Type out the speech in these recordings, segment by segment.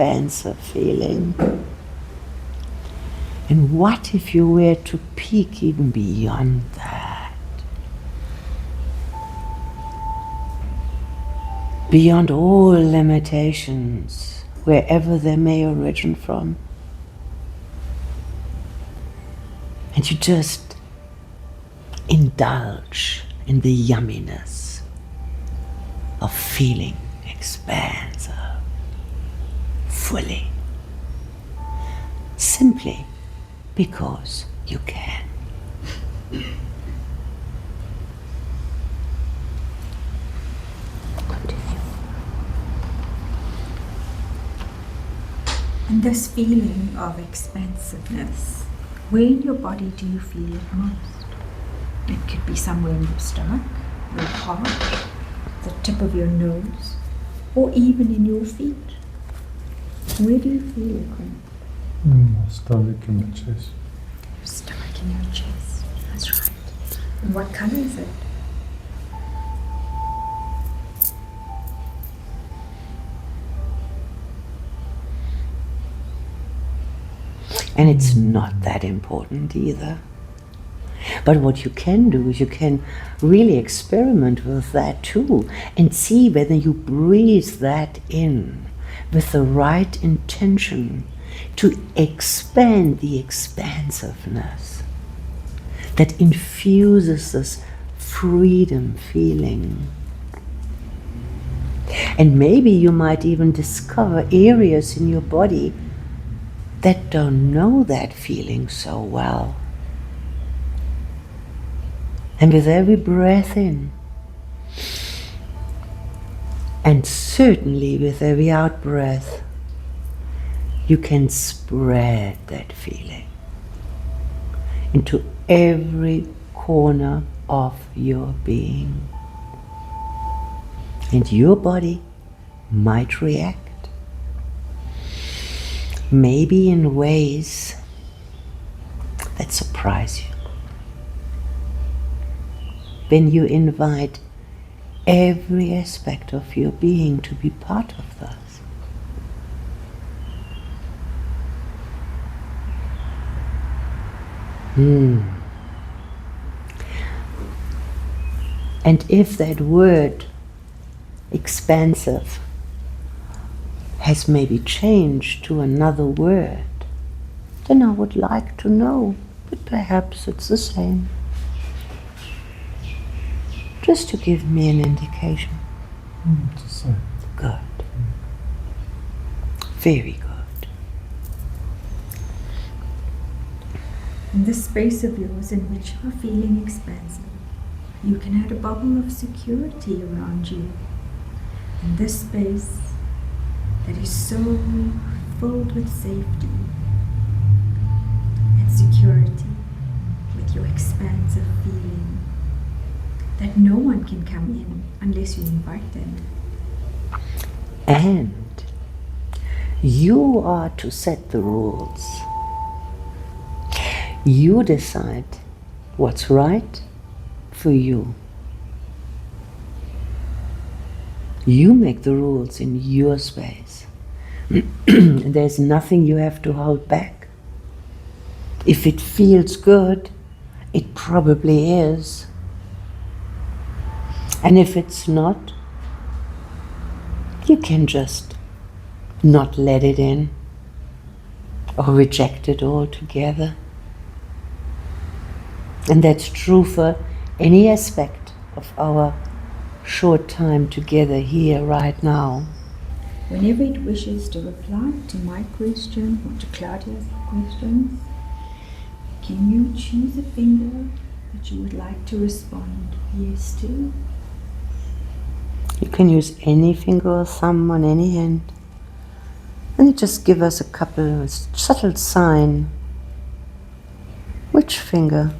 expansive feeling. And what if you were to peek even beyond that? Beyond all limitations, wherever they may origin from. And you just indulge in the yumminess of feeling expansive, fully, simply because you can. Continue. And this feeling of expansiveness, where in your body do you feel it most? It could be somewhere in your stomach, your heart, the tip of your nose, or even in your feet. Where do you feel it? My stomach and my chest. Your stomach and your chest. That's right. And what color is it? And it's not that important either. But what you can do is you can really experiment with that too and see whether you breathe that in with the right intention to expand the expansiveness that infuses this freedom feeling. And maybe you might even discover areas in your body that don't know that feeling so well. And with every breath in, and certainly with every out breath, you can spread that feeling into every corner of your being. And your body might react, maybe in ways that surprise you. When you invite every aspect of your being to be part of this. And if that word, expansive, has maybe changed to another word, then I would like to know, but perhaps it's the same. Just to give me an indication. It's the same. Good. Very good. In this space of yours in which you are feeling expansive, you can add a bubble of security around you. In this space that is so filled with safety and security, with your expansive feeling, that no one can come in unless you invite them. And you are to set the rules. You decide what's right for you. You make the rules in your space. There's nothing you have to hold back. If it feels good, it probably is. And if it's not, you can just not let it in or reject it altogether. And that's true for any aspect of our short time together here right now. Whenever it wishes to reply to my question or to Claudia's questions, can you choose a finger that you would like to respond yes to? You can use any finger or thumb on any hand. And you just give us a couple of subtle sign. Which finger?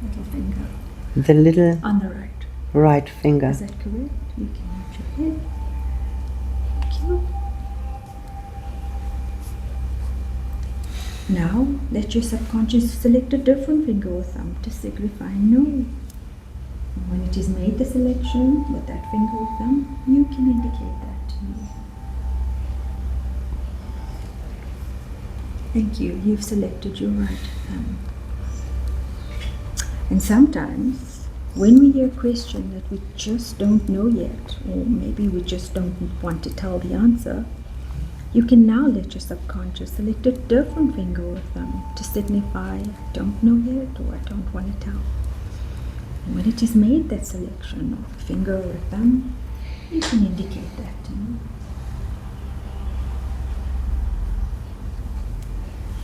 Little finger. The little On the right. right finger. Is that correct? You can nod your head. Thank you. Now, let your subconscious select a different finger or thumb to signify no. When it has made the selection with that finger or thumb, you can indicate that to me. Thank you. You've selected your right thumb. And sometimes, when we hear a question that we just don't know yet, or maybe we just don't want to tell the answer, you can now let your subconscious select a different finger or thumb to signify I don't know yet or I don't want to tell. And when it has made that selection of a finger or a thumb, you can indicate that to me.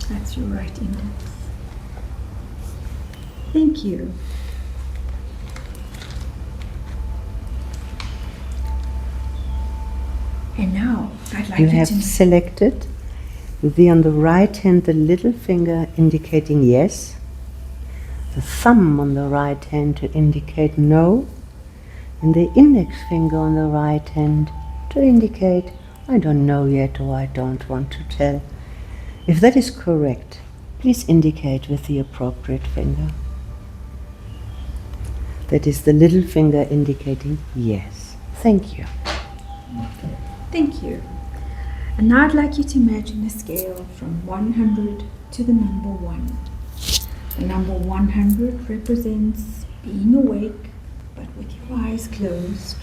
That's your right index. Thank you. And now I'd like You you have to selected with on the right hand the little finger indicating yes, the thumb on the right hand to indicate no, and the index finger on the right hand to indicate I don't know yet or I don't want to tell. If that is correct, please indicate with the appropriate finger. That is the little finger indicating yes. Thank you. Thank you. And now I'd like you to imagine a scale from 100 to the number 1. The number 100 represents being awake, but with your eyes closed,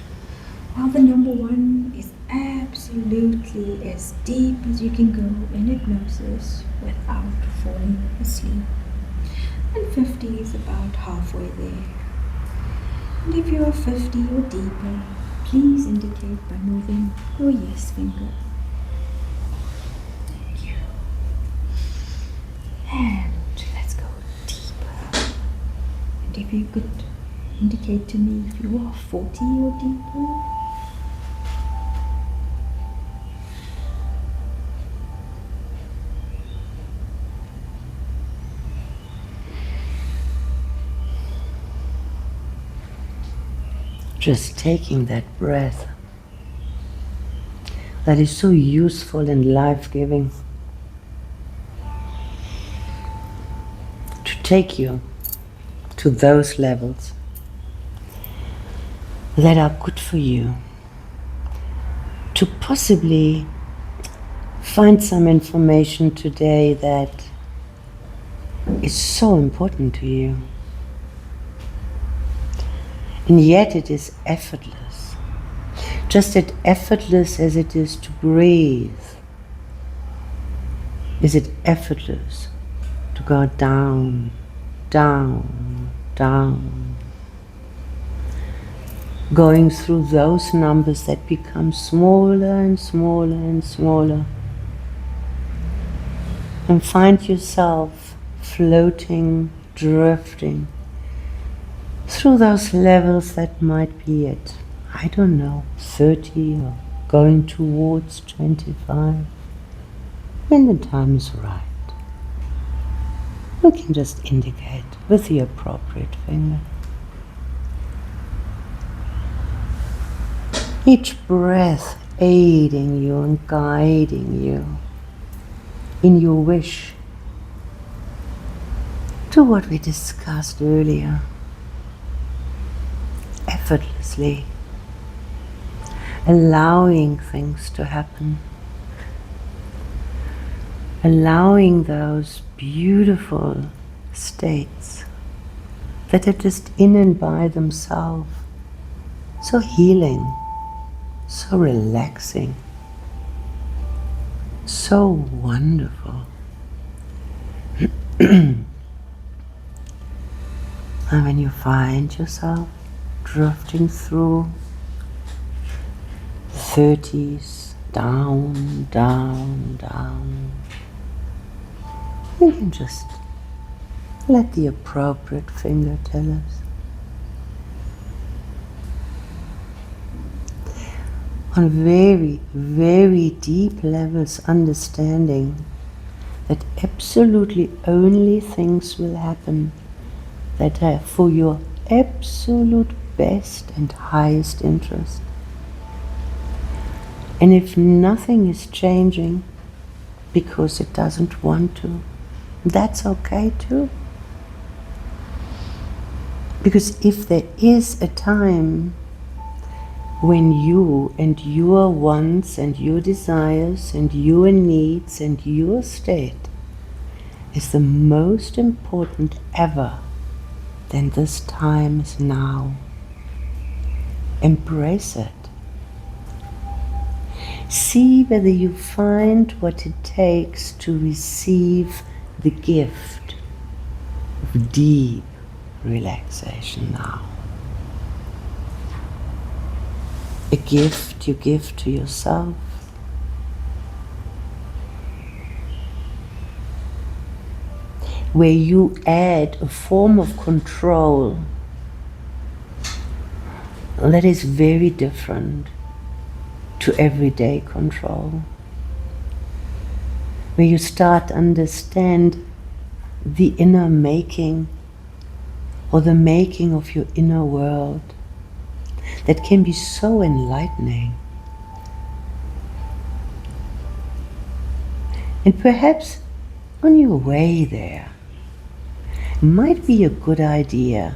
while the number 1 is absolutely as deep as you can go in hypnosis without falling asleep. And 50 is about halfway there. And if you are 50 or deeper, please indicate by moving your yes finger. Thank you. And let's go deeper. And if you could indicate to me if you are 40 or deeper. Just taking that breath that is so useful and life-giving to take you to those levels that are good for you, to possibly find some information today that is so important to you. And yet it is effortless, just as effortless as it is to breathe. Is it effortless to go down, down, down, going through those numbers that become smaller and smaller and smaller, and find yourself floating, drifting through those levels that might be at, I don't know, 30 or going towards 25, when the time is right. You can just indicate with the appropriate finger. Each breath aiding you and guiding you in your wish to what we discussed earlier. Effortlessly allowing things to happen, allowing those beautiful states that are just in and by themselves, so healing, so relaxing, so wonderful. And when you find yourself drifting through 30s, down, down, down, you can just let the appropriate finger tell us. On very, very deep levels, understanding that absolutely only things will happen that are for your absolute best and highest interest. And if nothing is changing because it doesn't want to, that's okay too. Because if there is a time when you and your wants and your desires and your needs and your state is the most important ever, then this time is now. Embrace it. See whether you find what it takes to receive the gift of deep relaxation now. A gift you give to yourself, where you add a form of control that is very different to everyday control, where you start to understand the inner making or the making of your inner world that can be so enlightening. And perhaps on your way there, it might be a good idea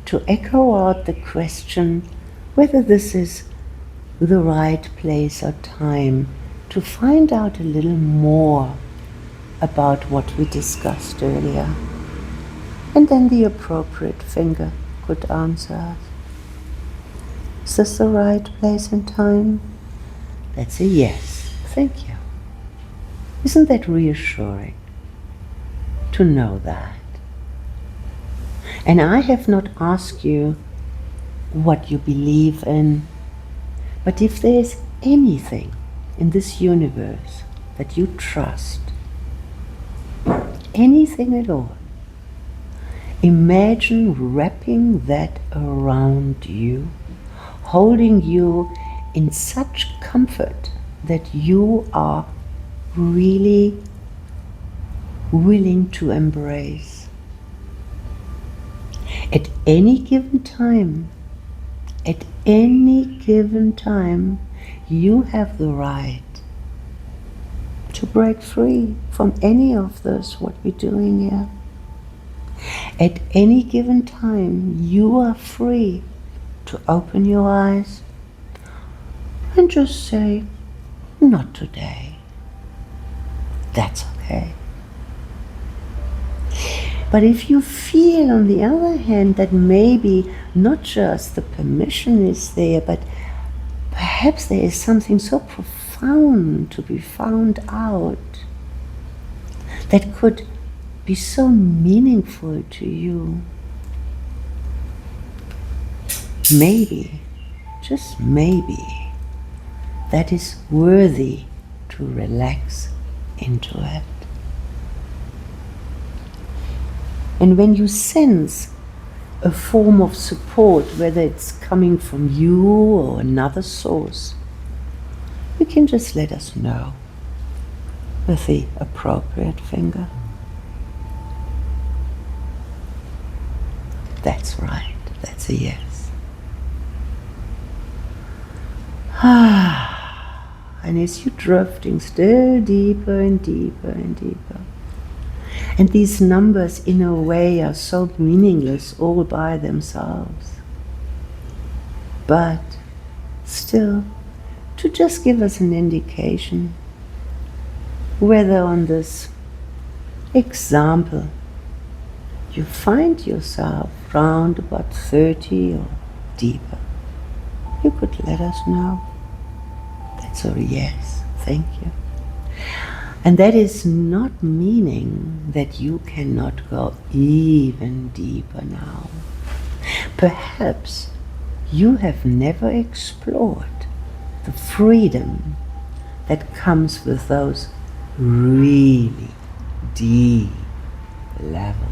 to echo out the question whether this is the right place or time to find out a little more about what we discussed earlier. And then the appropriate finger could answer us. Is this the right place and time? That's a yes. Thank you. Isn't that reassuring to know that? And I have not asked you what you believe in, but if there is anything in this universe that you trust, anything at all, imagine wrapping that around you, holding you in such comfort that you are really willing to embrace. At any given time, you have the right to break free from any of this, what we're doing here. At any given time, you are free to open your eyes and just say, not today. That's okay. But if you feel, on the other hand, that maybe not just the permission is there, but perhaps there is something so profound to be found out that could be so meaningful to you, maybe, just maybe, that is worthy to relax into it. And when you sense a form of support, whether it's coming from you or another source, you can just let us know with the appropriate finger. That's right, that's a yes. And as you're drifting still deeper and deeper and deeper, and these numbers in a way are so meaningless all by themselves, but still to just give us an indication whether on this example you find yourself round about 30 or deeper, you could let us know. That's a yes, thank you. And that is not meaning that you cannot go even deeper now. Perhaps you have never explored the freedom that comes with those really deep levels.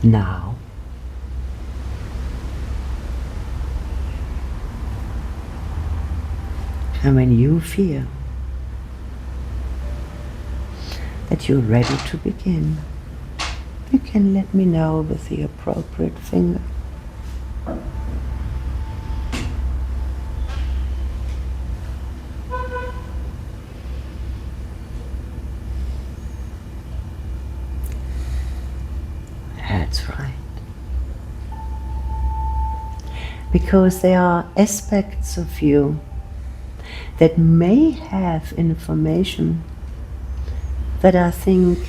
Now, and when you feel that you're ready to begin, you can let me know with the appropriate finger. That's right. Because there are aspects of you that may have information that I think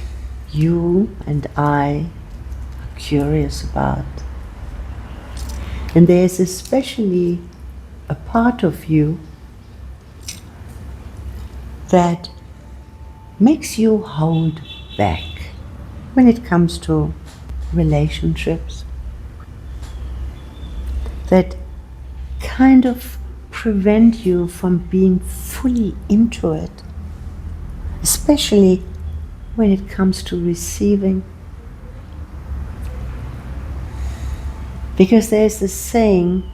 you and I are curious about. And there's especially a part of you that makes you hold back when it comes to relationships, that kind of prevent you from being fully into it, especially when it comes to receiving. Because there's this saying,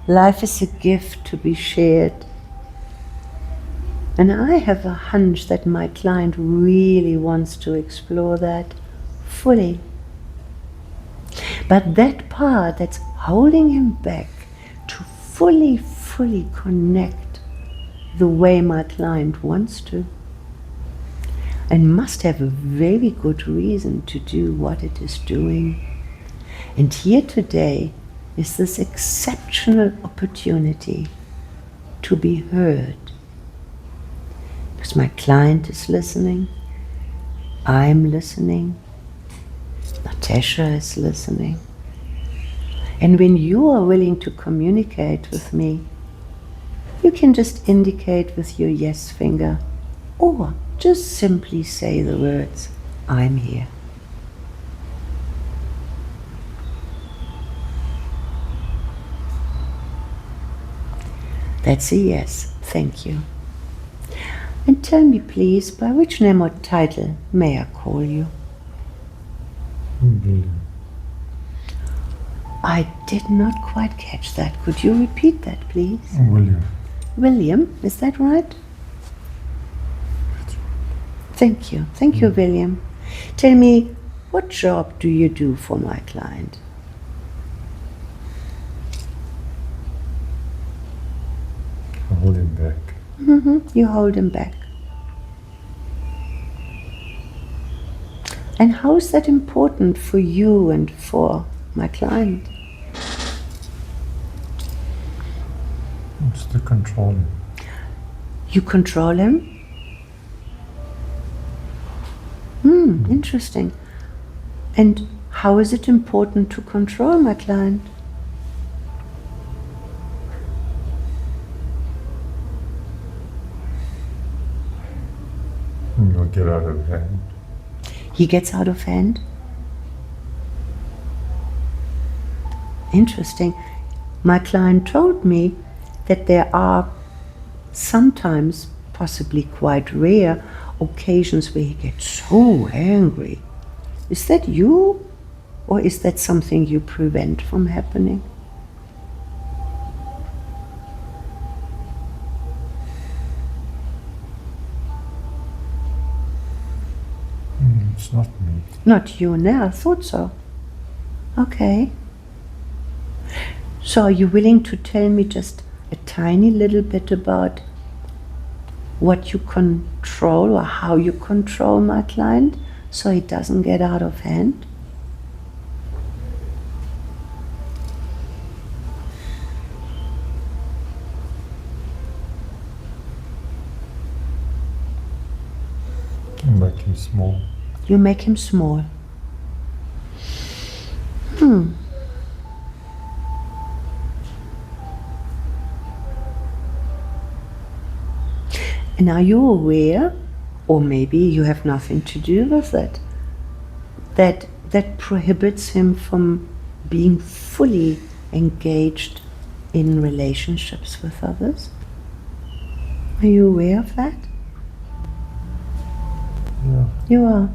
life is a gift to be shared. And I have a hunch that my client really wants to explore that fully. But that part that's holding him back to fully connect the way my client wants to, and must have a very good reason to do what it is doing. And here today is this exceptional opportunity to be heard. Because my client is listening, I'm listening, Natasha is listening. And when you are willing to communicate with me, you can just indicate with your yes finger, or just simply say the words, I'm here. That's a yes, thank you. And tell me please, by which name or title may I call you? William. I did not quite catch that. Could you repeat that, please? William. William, is that right? That's right. Thank you. Thank you, William. Tell me, what job do you do for my client? I hold him back. You hold him back. And how is that important for you and for my client? It's to control him. You control him? Interesting. And how is it important to control my client? And he'll get out of hand. He gets out of hand? Interesting. My client told me that there are sometimes, possibly quite rare, occasions where he gets so angry. Is that you? Or is that something you prevent from happening? It's not me. Not you now, I thought so. Okay. So are you willing to tell me just a tiny little bit about what you control or how you control my client so he doesn't get out of hand? I make him small. You make him small. And are you aware, or maybe you have nothing to do with it, that prohibits him from being fully engaged in relationships with others? Are you aware of that? Yeah. You are.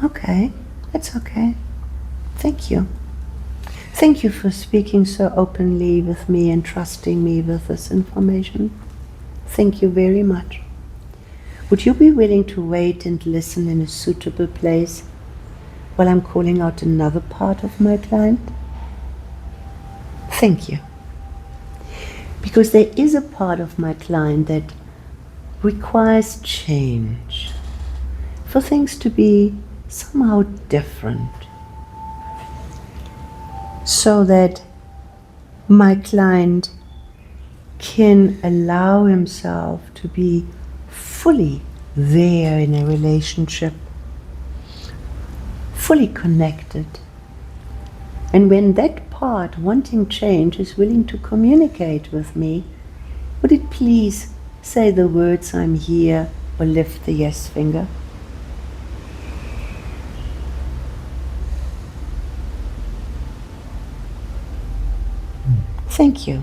Okay, that's okay. Thank you. Thank you for speaking so openly with me and trusting me with this information. Thank you very much. Would you be willing to wait and listen in a suitable place while I'm calling out another part of my client? Thank you. Because there is a part of my client that requires change, for things to be somehow different, so that my client can allow himself to be fully there in a relationship, fully connected. And when that part wanting change is willing to communicate with me, would it please say the words "I'm here" or lift the yes finger? Thank you.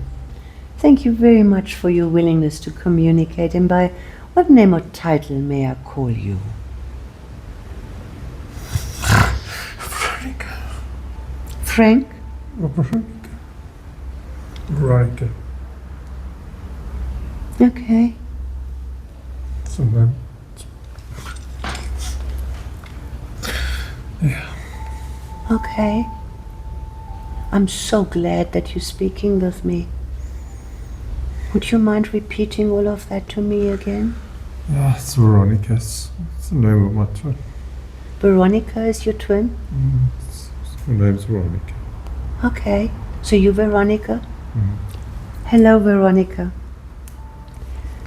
Thank you very much for your willingness to communicate. And by what name or title may I call you? Veronica. Frank? Veronica. Veronica. Okay. So then, yeah. Okay. I'm so glad that you're speaking with me. Would you mind repeating all of that to me again? Yeah, it's Veronica. It's the name of my twin. Veronica is your twin? Her name's Veronica. Okay. So you Veronica? Mm. Hello, Veronica.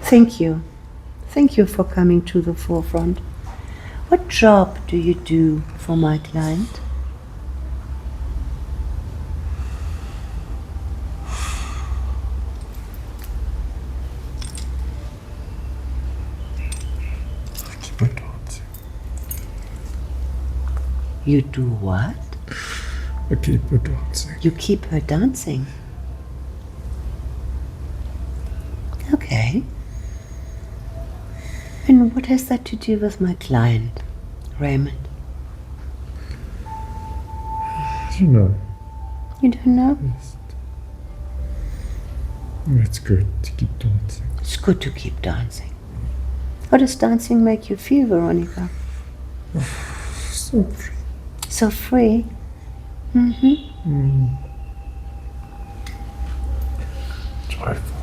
Thank you. Thank you for coming to the forefront. What job do you do for my client? Keep her dancing. You do what? I keep her dancing. You keep her dancing. Okay. And what has that to do with my client, Raymond? You know, You don't know? it's good to keep dancing. It's good to keep dancing. How does dancing make you feel, Veronica? So free. So free? Mm-hmm. Joyful.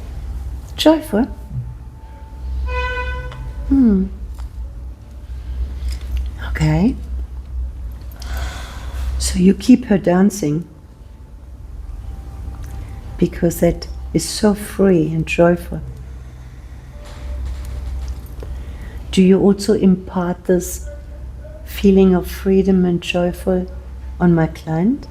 Joyful? Hmm. Okay. So you keep her dancing because that is so free and joyful. Do you also impart this feeling of freedom and joyful on my client?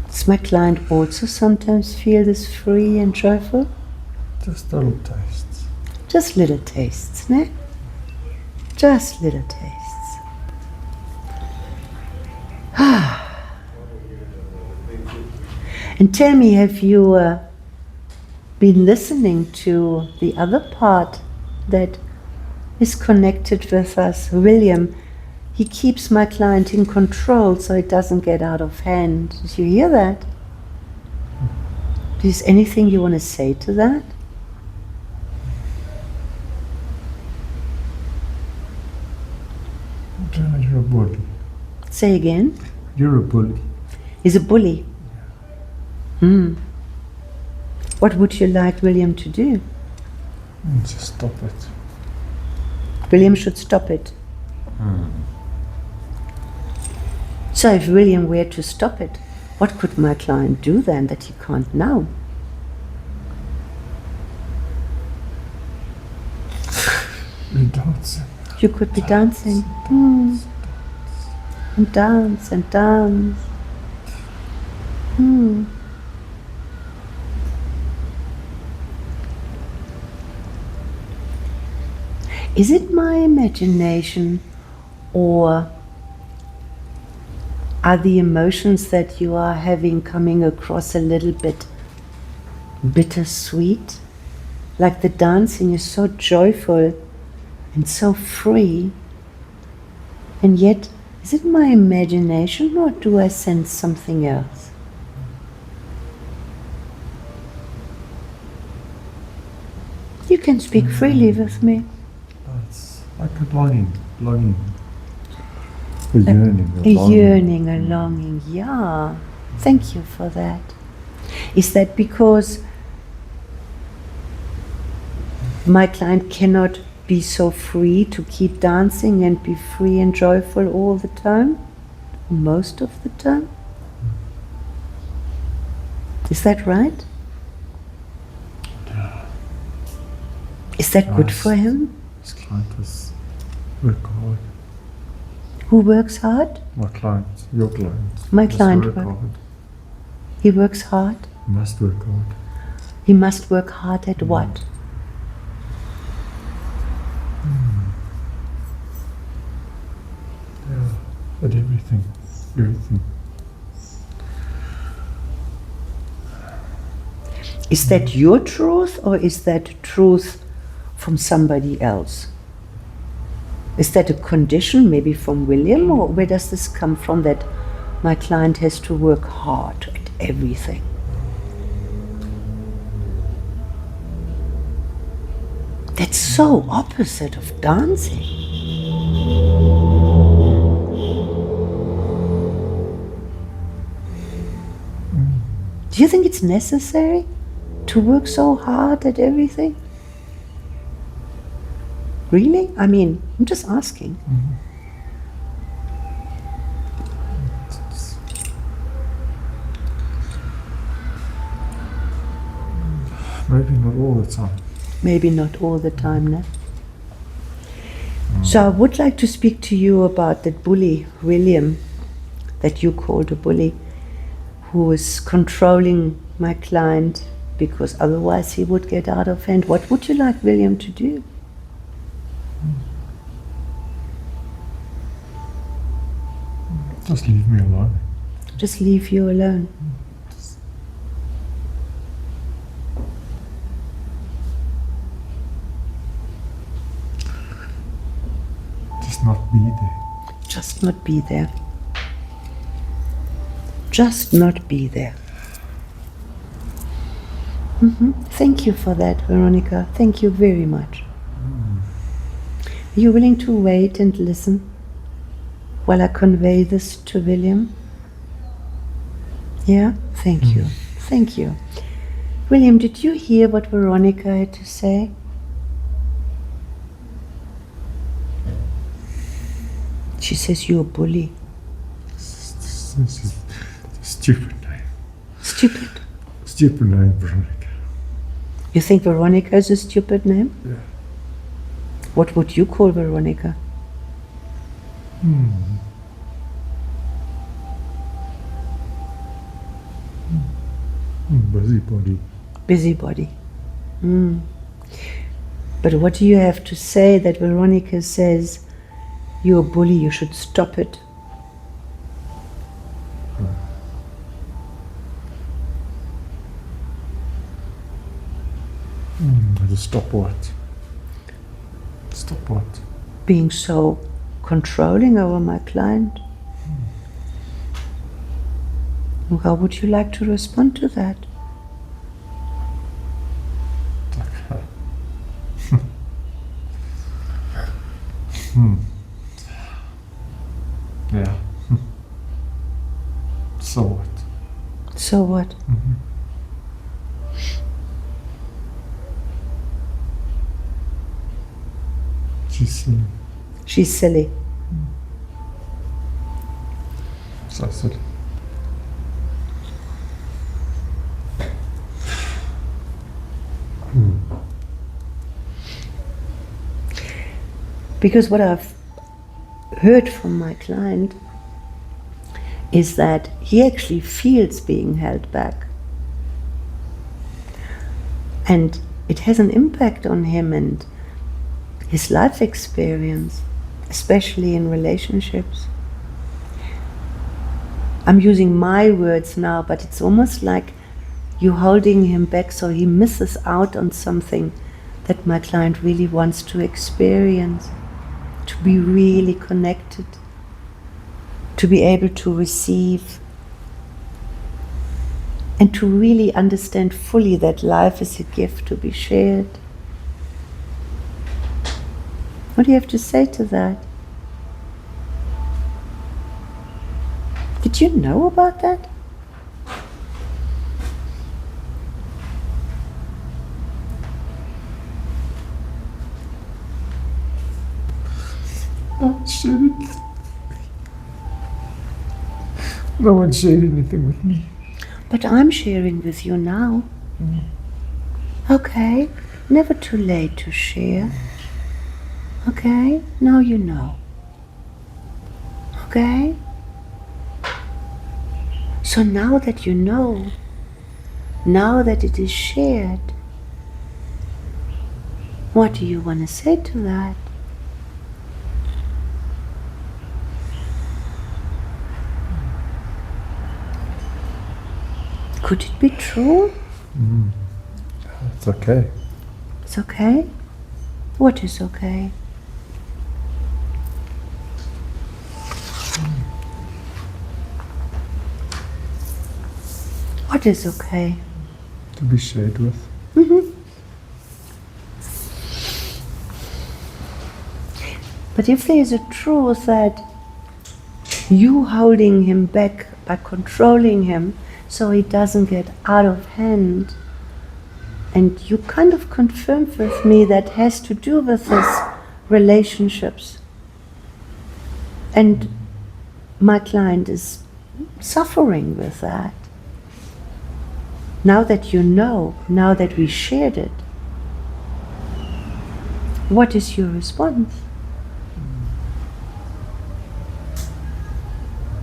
Does my client also sometimes feel this free and joyful? Just little tastes. Just little tastes, ne? Just little tastes. And tell me, have you been listening to the other part that is connected with us? William, he keeps my client in control so it doesn't get out of hand. Did you hear that? Is anything you want to say to that? You're a bully. Say again. You're a bully. He's a bully. Hmm. What would you like William to do? Just stop it. William should stop it. So if William were to stop it, what could my client do then that he can't now? You're dancing. You could be dancing. Hmm. And dance and dance. Hmm. Is it my imagination, or are the emotions that you are having coming across a little bit bittersweet? Like the dancing is so joyful and so free, and yet is it my imagination, or do I sense something else? You can speak freely with me. It's like a longing. A yearning. A yearning, a longing, yeah. Thank you for that. Is that because my client cannot be so free to keep dancing and be free and joyful all the time? most of the time. Is that right? Yeah. Is that good Nice. for him? His client is work hard. Who works hard? My client, your client. My must client work work- hard. He works hard. Must work hard. He must work hard at what? Yeah. At everything. Everything. Is that your truth or is that truth from somebody else? Is that a condition maybe from William, or where does this come from that my client has to work hard at everything? That's so opposite of dancing. Do you think it's necessary to work so hard at everything? Really? I mean, I'm just asking. Maybe not all the time. Maybe not all the time, no? So I would like to speak to you about that bully, William, that you called a bully, who is controlling my client because otherwise he would get out of hand. What would you like William to do? Just leave me alone. Just leave you alone. Just not be there. Just not be there. Just not be there. Thank you for that, Veronica. Thank you very much. Are you willing to wait and listen while I convey this to William? Yeah? Thank you. Thank you. William, did you hear what Veronica had to say? She says you're a bully. This is a stupid name. Stupid. Stupid name, Veronica. You think Veronica is a stupid name? Yeah. What would you call Veronica? Busybody. Busybody. But what do you have to say that Veronica says you're a bully, you should stop it? Just stop what? Stop what? Being so controlling over my client? How would you like to respond to that? Yeah. So what? So what? She's silly. She's silly. So silly. Because what I've heard from my client is that he actually feels being held back. And it has an impact on him and his life experience, especially in relationships. I'm using my words now, but it's almost like you're holding him back so he misses out on something that my client really wants to experience, to be really connected, to be able to receive, and to really understand fully that life is a gift to be shared. What do you have to say to that? Did you know about that? Oh, shit. No one shared anything with me. But I'm sharing with you now. Okay, never too late to share. Okay, now you know. Okay? So now that you know, now that it is shared, what do you want to say to that? Could it be true? It's okay. It's okay? What is okay? What is okay? To be shared with. But if there is a truth that you holding him back by controlling him so he doesn't get out of hand, and you kind of confirmed with me that has to do with his relationships, and my client is suffering with that. Now that you know, now that we shared it, what is your response?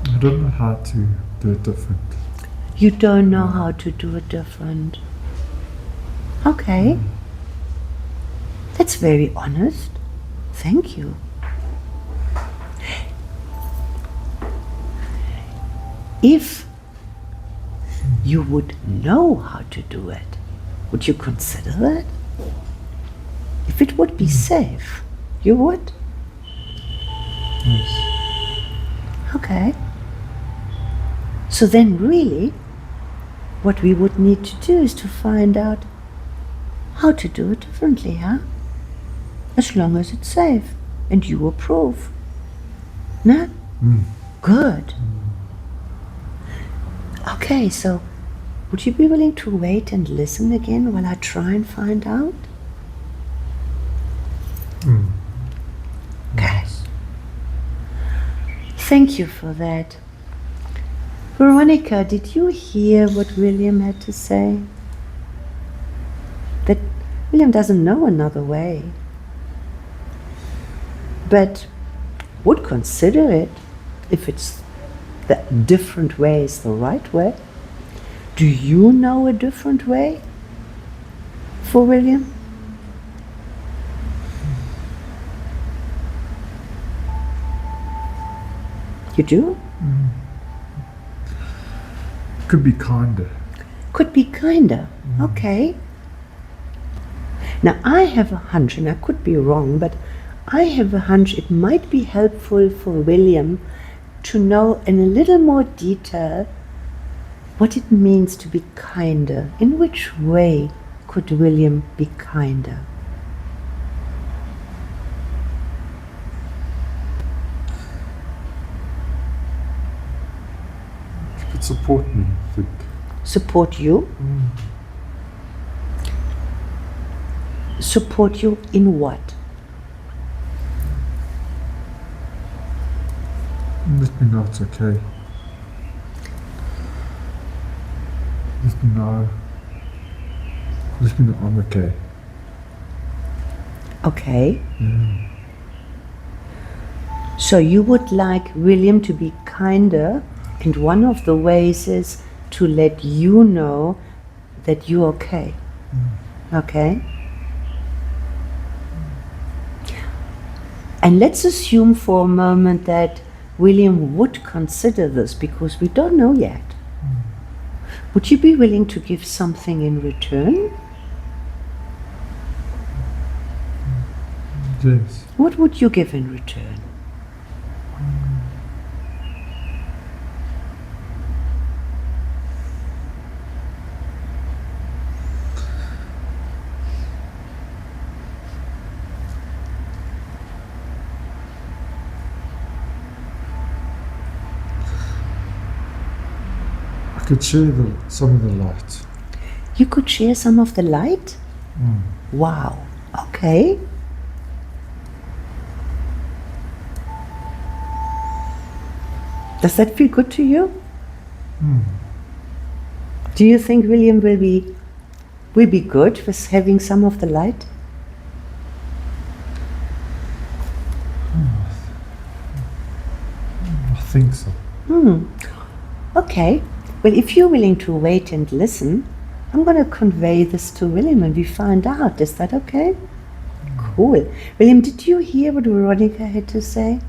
I don't know how to do it different. You don't know how to do it different. Okay. That's very honest. Thank you. If you would know how to do it, would you consider that? If it would be safe, you would? Yes. Okay. So then really, what we would need to do is to find out how to do it differently, huh? As long as it's safe and you approve. No? Good. Okay, so would you be willing to wait and listen again while I try and find out? Okay. Thank you for that. Veronica, did you hear what William had to say? That William doesn't know another way, but would consider it if it's the different way is the right way. Do you know a different way for William? You do? Could be kinder. Could be kinder. Okay. Now I have a hunch, and I could be wrong, but I have a hunch it might be helpful for William to know in a little more detail what it means to be kinder. In which way could William be kinder? It could support me, I think. Support you? Support you in what? Let me know it's okay. Let me know. Let me know I'm okay. Okay. So you would like William to be kinder, and one of the ways is to let you know that you're okay. Okay? And let's assume for a moment that William would consider this, because we don't know yet. Would you be willing to give something in return? Yes. What would you give in return? I could share some of the light. You could share some of the light? Wow. Okay. Does that feel good to you? Do you think William will be good with having some of the light? I think so. Okay. Well, if you're willing to wait and listen, I'm going to convey this to William and we find out. Is that okay? Cool. William, did you hear what Veronica had to say?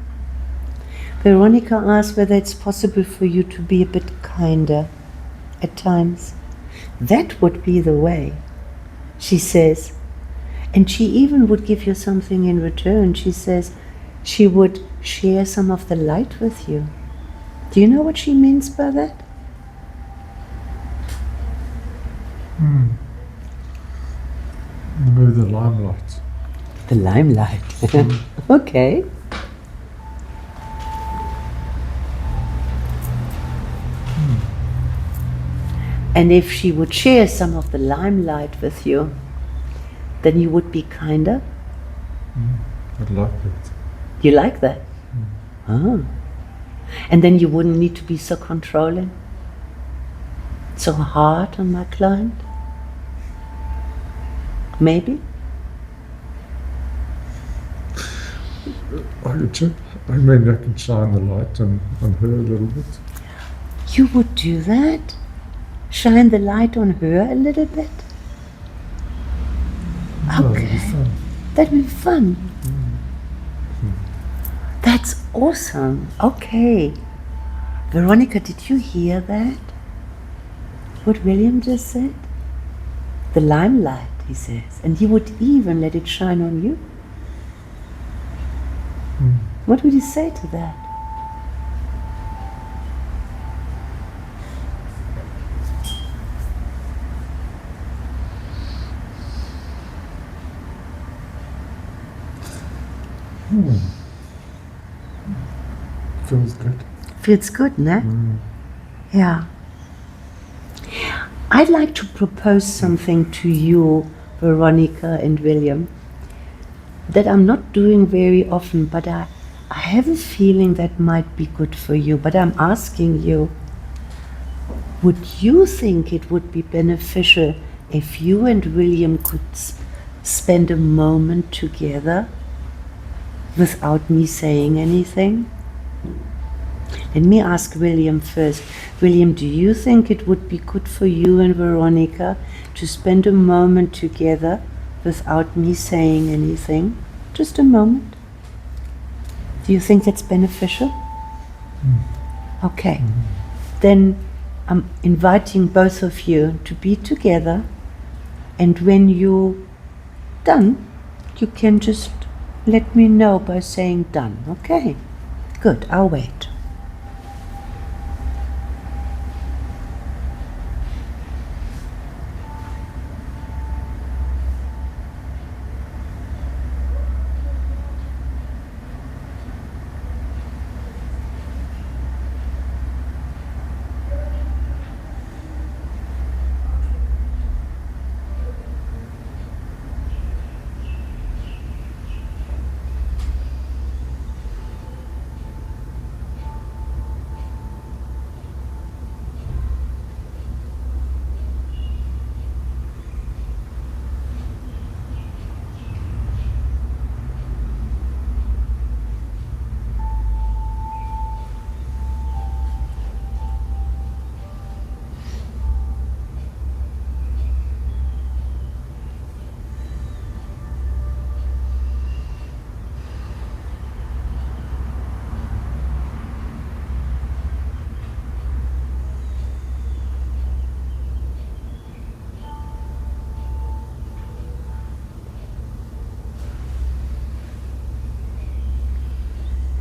Veronica asked whether it's possible for you to be a bit kinder at times. That would be the way, she says. And she even would give you something in return. She says she would share some of the light with you. Do you know what she means by that? Maybe the limelight. The limelight. Okay. And if she would share some of the limelight with you, then you would be kinder? I'd like it. You like that? Ah. And then you wouldn't need to be so controlling, so hard on my client? Maybe? I mean, I can shine the light on her a little bit. You would do that? Shine the light on her a little bit? Oh, that'd be fun. That'd be fun. That's awesome. Okay. Veronica, did you hear that? What William just said? The limelight, he says. And he would even let it shine on you. What would you say to that? Feels good. Feels good, no? Yeah. I'd like to propose something to you, Veronica and William, that I'm not doing very often, but I have a feeling that might be good for you. But I'm asking you, would you think it would be beneficial if you and William could spend a moment together without me saying anything? Let me ask William first. William, do you think it would be good for you and Veronica to spend a moment together without me saying anything? Just a moment. Do you think that's beneficial? Okay. Then I'm inviting both of you to be together, and when you're done, you can just let me know by saying done, okay? Good, I'll wait.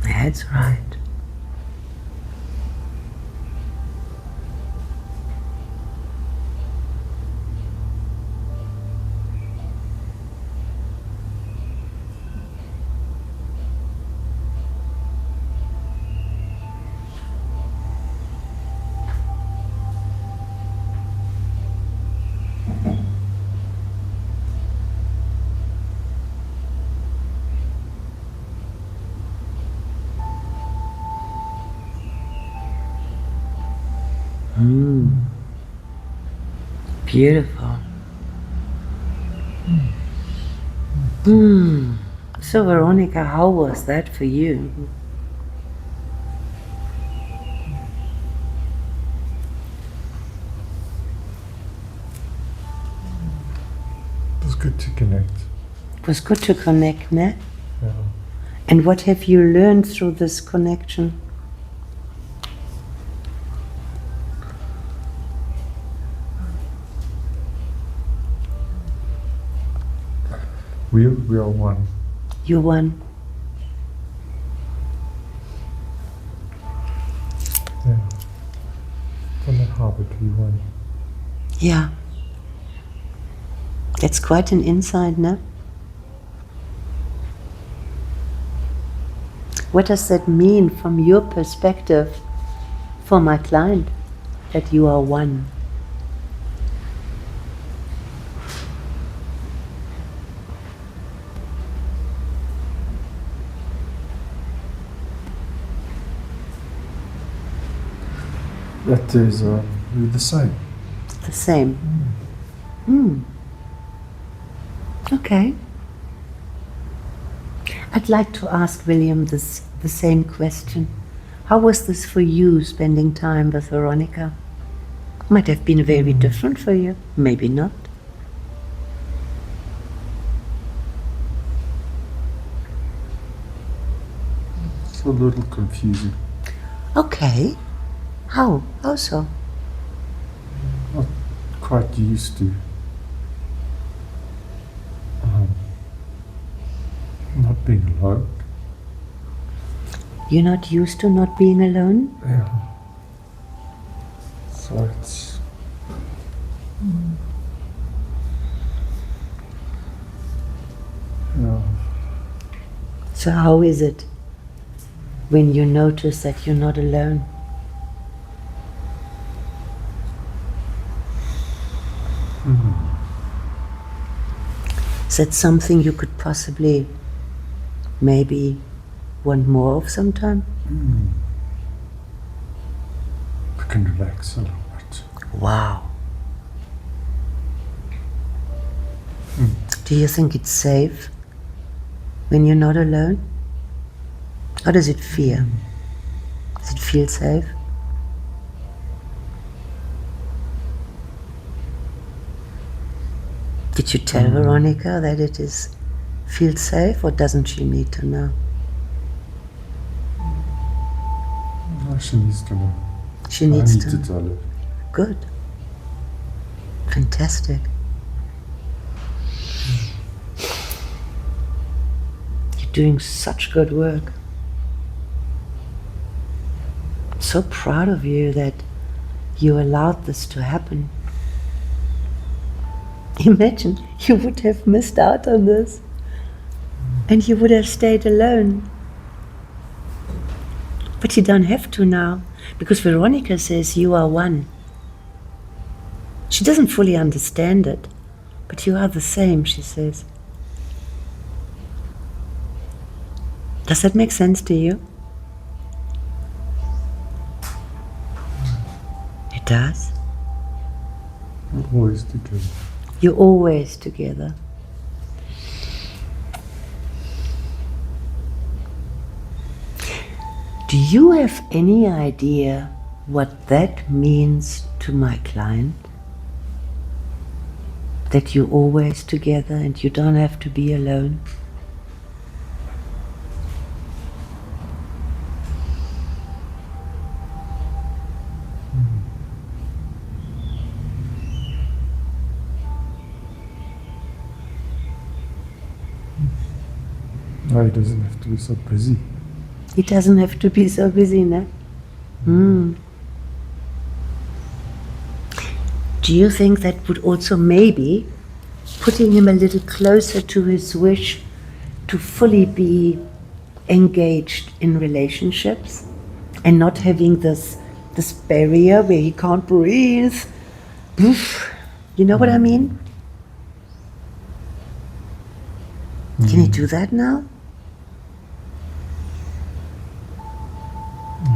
That's right. Beautiful. So Veronica, how was that for you? It was good to connect. It was good to connect, ne? Yeah. And what have you learned through this connection? We are one. You won. Yeah. From the Harvard, we won. Yeah. That's quite an insight, no? What does that mean from your perspective for my client, that you are one? That is, we're the same. The same. Okay. I'd like to ask William the same question. How was this for you, spending time with Veronica? Might have been very different for you, maybe not. It's a little confusing. Okay. How? How so? Not quite used to. Not being alone. You're not used to not being alone? Yeah. So it's. Yeah. So how is it when you notice that you're not alone? Is that something you could possibly maybe want more of sometime? I can relax a little bit. Wow. Do you think it's safe when you're not alone? How does it feel? Does it feel safe? Did you tell Veronica that it feels safe, or doesn't she need to know? No, she needs to know. She needs I need to. to tell her. Good. Fantastic. You're doing such good work. I'm so proud of you that you allowed this to happen. Imagine you would have missed out on this and you would have stayed alone. But you don't have to now, because Veronica says you are one. She doesn't fully understand it, but you are the same, she says. Does that make sense to you? It does? We're always together. You're always together. Do you have any idea what that means to my client? That you're always together and you don't have to be alone? No, he doesn't have to be so busy. He doesn't have to be so busy, no? Do you think that would also maybe putting him a little closer to his wish to fully be engaged in relationships and not having this barrier where he can't breathe? You know what I mean? Can he do that now?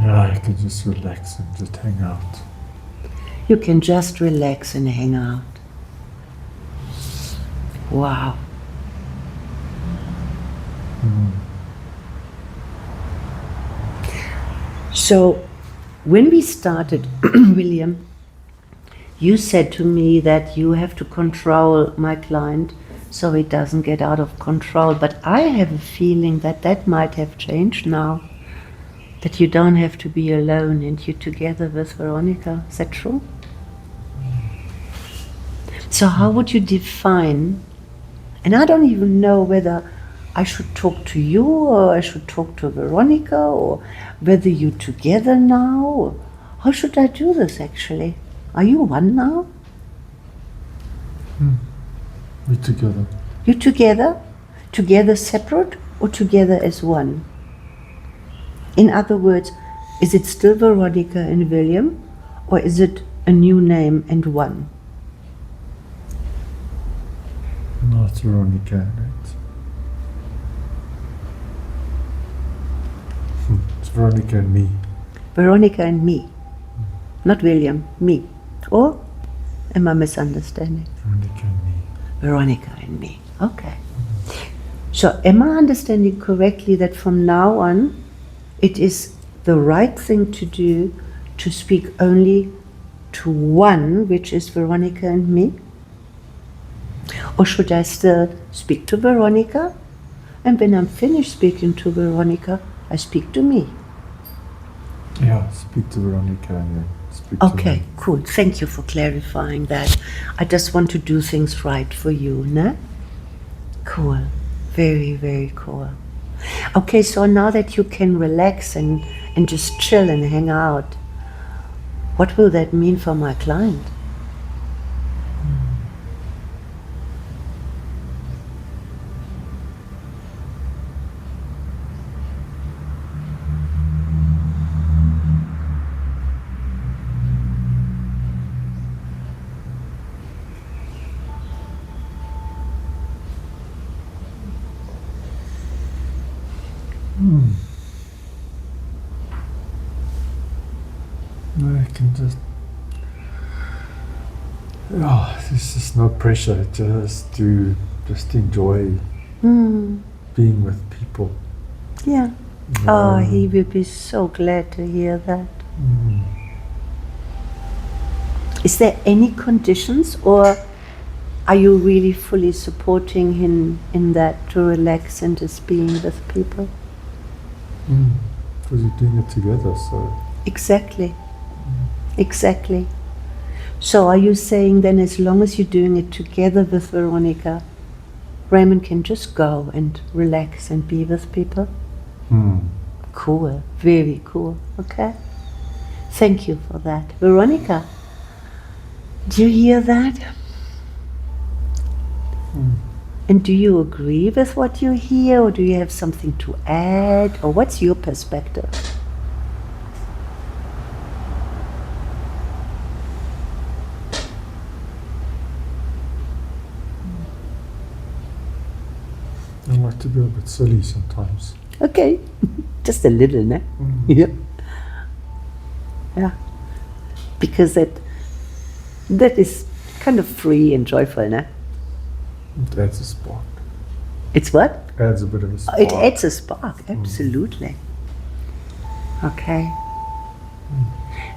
Yeah, I can just relax and just hang out. You can just relax and hang out. Wow. So, when we started, William, you said to me that you have to control my client so he doesn't get out of control. But I have a feeling that that might have changed now. That you don't have to be alone and you're together with Veronica. Is that true? So how would you define, and I don't even know whether I should talk to you or I should talk to Veronica or whether you're together now. How should I do this actually? Are you one now? We're together. You together? Together separate or together as one? In other words, is it still Veronica and William or is it a new name and one? No, it's Veronica and it. It's Veronica and me. Veronica and me. Not William, me. Or am I misunderstanding? Veronica and me. Veronica and me. Okay. So am I understanding correctly that from now on it is the right thing to do to speak only to one, which is Veronica and me? Or should I still speak to Veronica, and when I'm finished speaking to Veronica, I speak to me? Yeah, speak to Veronica and then speak to Okay, me. cool. Thank you for clarifying that. I just want to do things right for you, ne? Cool. Very, very cool. Okay, so now that you can relax and just chill and hang out, what will that mean for my client? No, I can just. Oh, there's just no pressure. Just enjoy being with people. Yeah. Oh, he will be so glad to hear that. Is there any conditions, or are you really fully supporting him in that to relax and just being with people? Because you're doing it together, so. Exactly. Exactly. So are you saying then as long as you're doing it together with Veronica, Raymond can just go and relax and be with people? Cool. Very cool. Okay. Thank you for that. Veronica, do you hear that? And do you agree with what you hear, or do you have something to add, or what's your perspective? I like to be a bit silly sometimes. Okay, just a little, ne? Yeah. Yeah. Because that is kind of free and joyful, ne? It adds a spark. It's what? Adds a bit of a spark. It adds a spark, absolutely. Okay.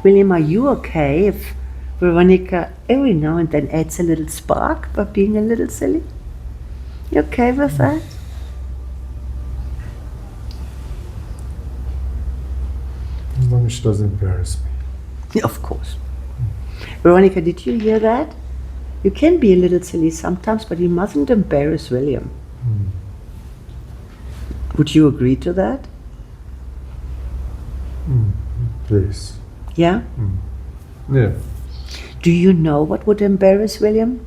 William, are you okay if Veronica every now and then adds a little spark by being a little silly? You okay with that? As long as she doesn't embarrass me. Yeah, of course. Veronica, did you hear that? You can be a little silly sometimes, but you mustn't embarrass William. Would you agree to that? Yes. Yeah? Yeah. Do you know what would embarrass William?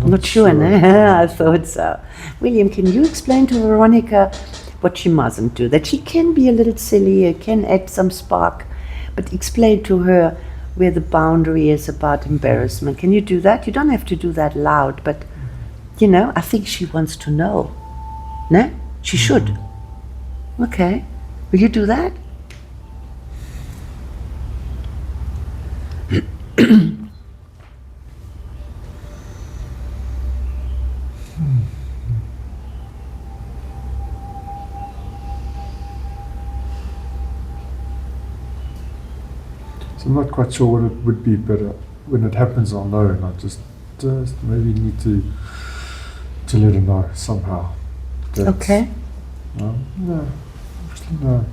Not sure, no? I thought so. William, can you explain to Veronica what she mustn't do? That she can be a little silly, can add some spark, but explain to her where the boundary is about embarrassment. Can you do that? You don't have to do that loud, but, you know, I think she wants to know. No? She should. Okay. Will you do that? I'm not quite sure what it would be, but when it happens, I'll know, and I just maybe need to let her know somehow. Okay. No, obviously no.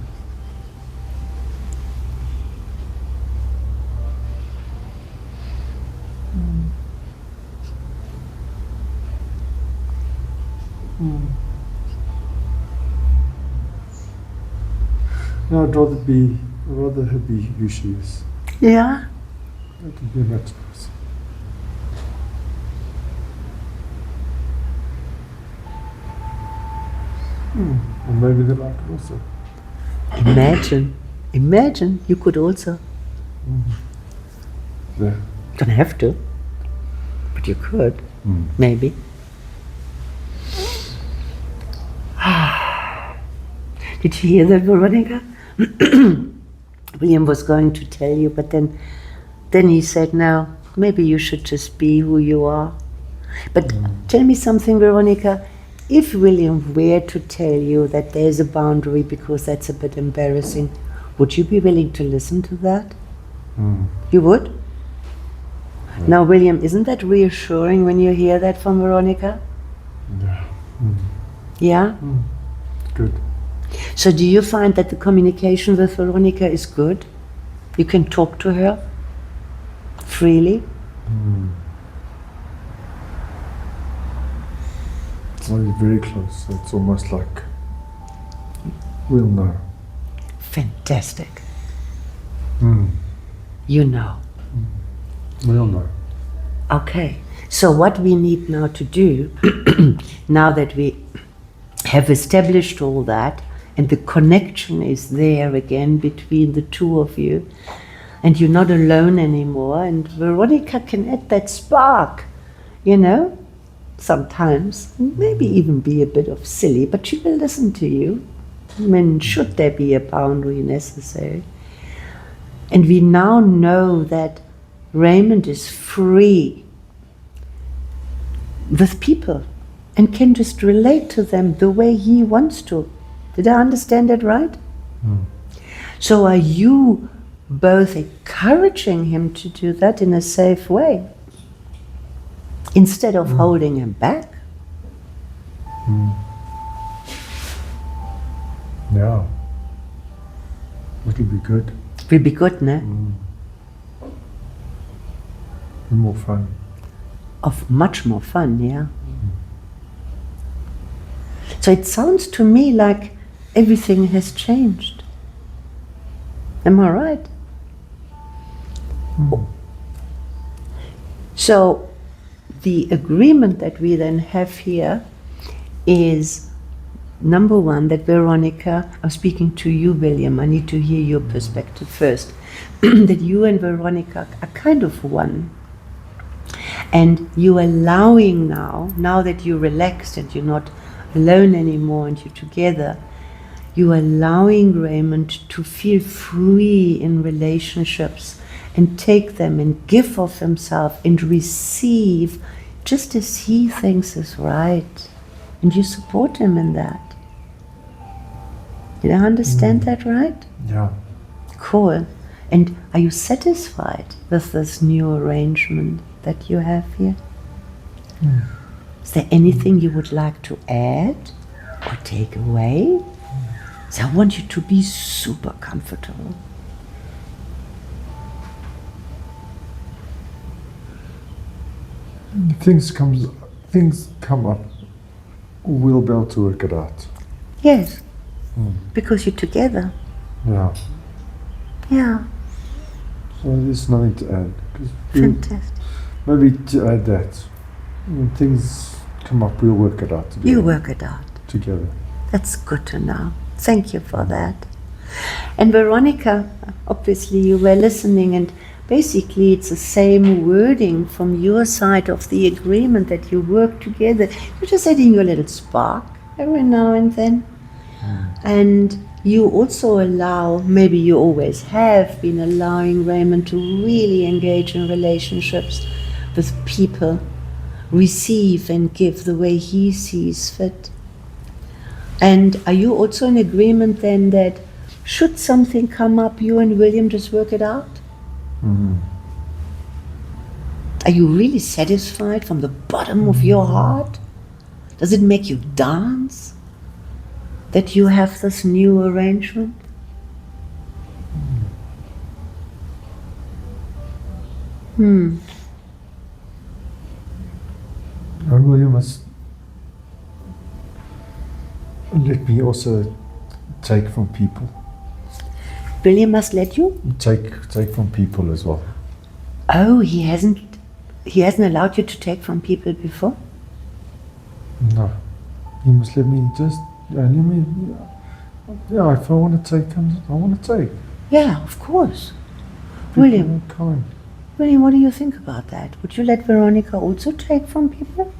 No, I'd rather her be who she is. Yeah. That would be much nice. Or maybe they like it also. Imagine you could also. Yeah. Don't have to, but you could, maybe. Did you hear that, Veronica? William was going to tell you, but then he said, no, maybe you should just be who you are. But tell me something, Veronica. If William were to tell you that there's a boundary because that's a bit embarrassing, would you be willing to listen to that? You would? Yeah. Now, William, isn't that reassuring when you hear that from Veronica? Yeah. Yeah? Good. So do you find that the communication with Veronica is good? You can talk to her freely? It's only very close. It's almost like we'll know. Fantastic. Mm. You know. We'll know. Okay. So what we need now to do, now that we have established all that, and the connection is there again between the two of you, and you're not alone anymore, and Veronica can add that spark, you know, sometimes, maybe even be a bit of silly, but she will listen to you. I mean, should there be a boundary necessary? And we now know that Raymond is free with people and can just relate to them the way he wants to. Did I understand that right? So are you both encouraging him to do that in a safe way instead of holding him back? Yeah. It'll be good. Will be good, no? More fun. Of much more fun, yeah. So it sounds to me like everything has changed. Am I right? So the agreement that we then have here is, number one, that Veronica, I'm speaking to you, William, I need to hear your perspective first, that you and Veronica are kind of one. And you're allowing now that you're relaxed and you're not alone anymore and you're together, you're allowing Raymond to feel free in relationships and take them and give of himself and receive just as he thinks is right. And you support him in that. Did I understand that right? Yeah. Cool. And are you satisfied with this new arrangement that you have here? Is there anything you would like to add or take away? So I want you to be super comfortable. Things come up. We'll be able to work it out. Yes, because you're together. Yeah. Yeah, So there's nothing to add. 'Cause fantastic. maybe to add that, when things come up, we'll work it out together. You work it out. Together. That's good to know. Thank you for that. And Veronica, obviously you were listening, and basically it's the same wording from your side of the agreement that you work together. You're just adding your little spark every now and then. And you also allow, maybe you always have been allowing Raymond to really engage in relationships with people, receive and give the way he sees fit. And are you also in agreement then that should something come up, you and William just work it out? Are you really satisfied from the bottom of your heart? Does it make you dance that you have this new arrangement? Well, you must let me also take from people. William must let you? Take from people as well. Oh, he hasn't allowed you to take from people before? No. He must let me just, let me, if I want to take, I want to take. Yeah, of course. People William, are kind. William, what do you think about that? Would you let Veronica also take from people?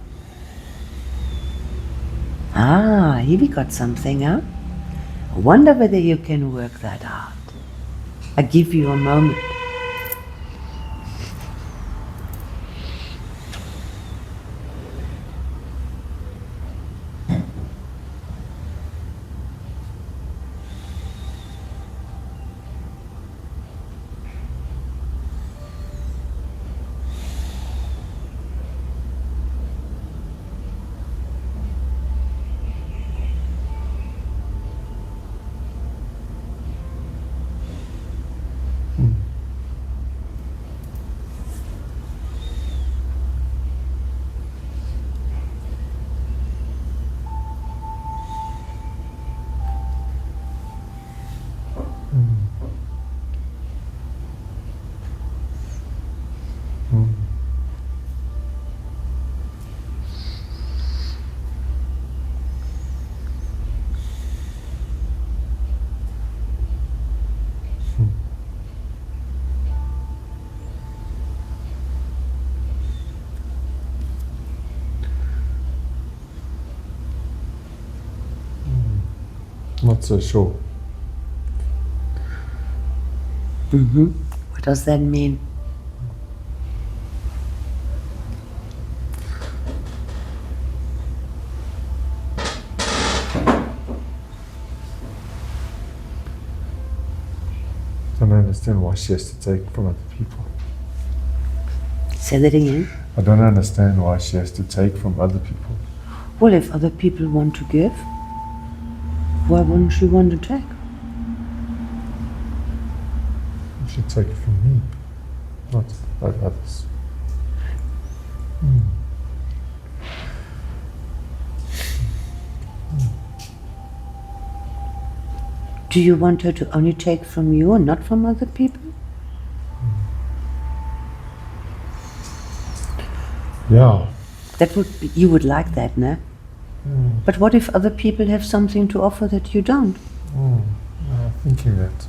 Ah, here we got something, huh? I wonder whether you can work that out. I give you a moment. Not so sure. What does that mean? I don't understand why she has to take from other people. Say that again. I don't understand why she has to take from other people. Well, if other people want to give, why wouldn't she want to take? She take it from me, not like others. Do you want her to only take from you and not from other people? Yeah. That would be, you would like that, no? But what if other people have something to offer that you don't? Thinking that.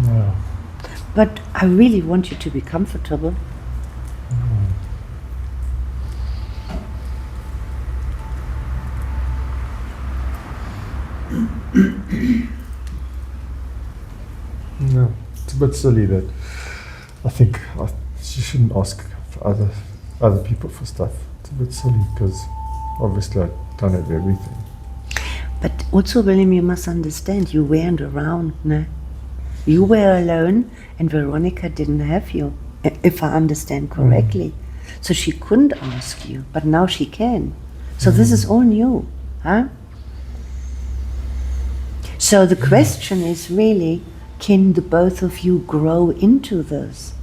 Yeah. But I really want you to be comfortable. No, it's a bit silly that I think she shouldn't ask for other people for stuff. It's a bit silly because obviously I don't have everything. But also, William, you must understand, you weren't around, no? You were alone and Veronica didn't have you, if I understand correctly. So she couldn't ask you, but now she can. So this is all new, huh? So the question is really, can the both of you grow into this?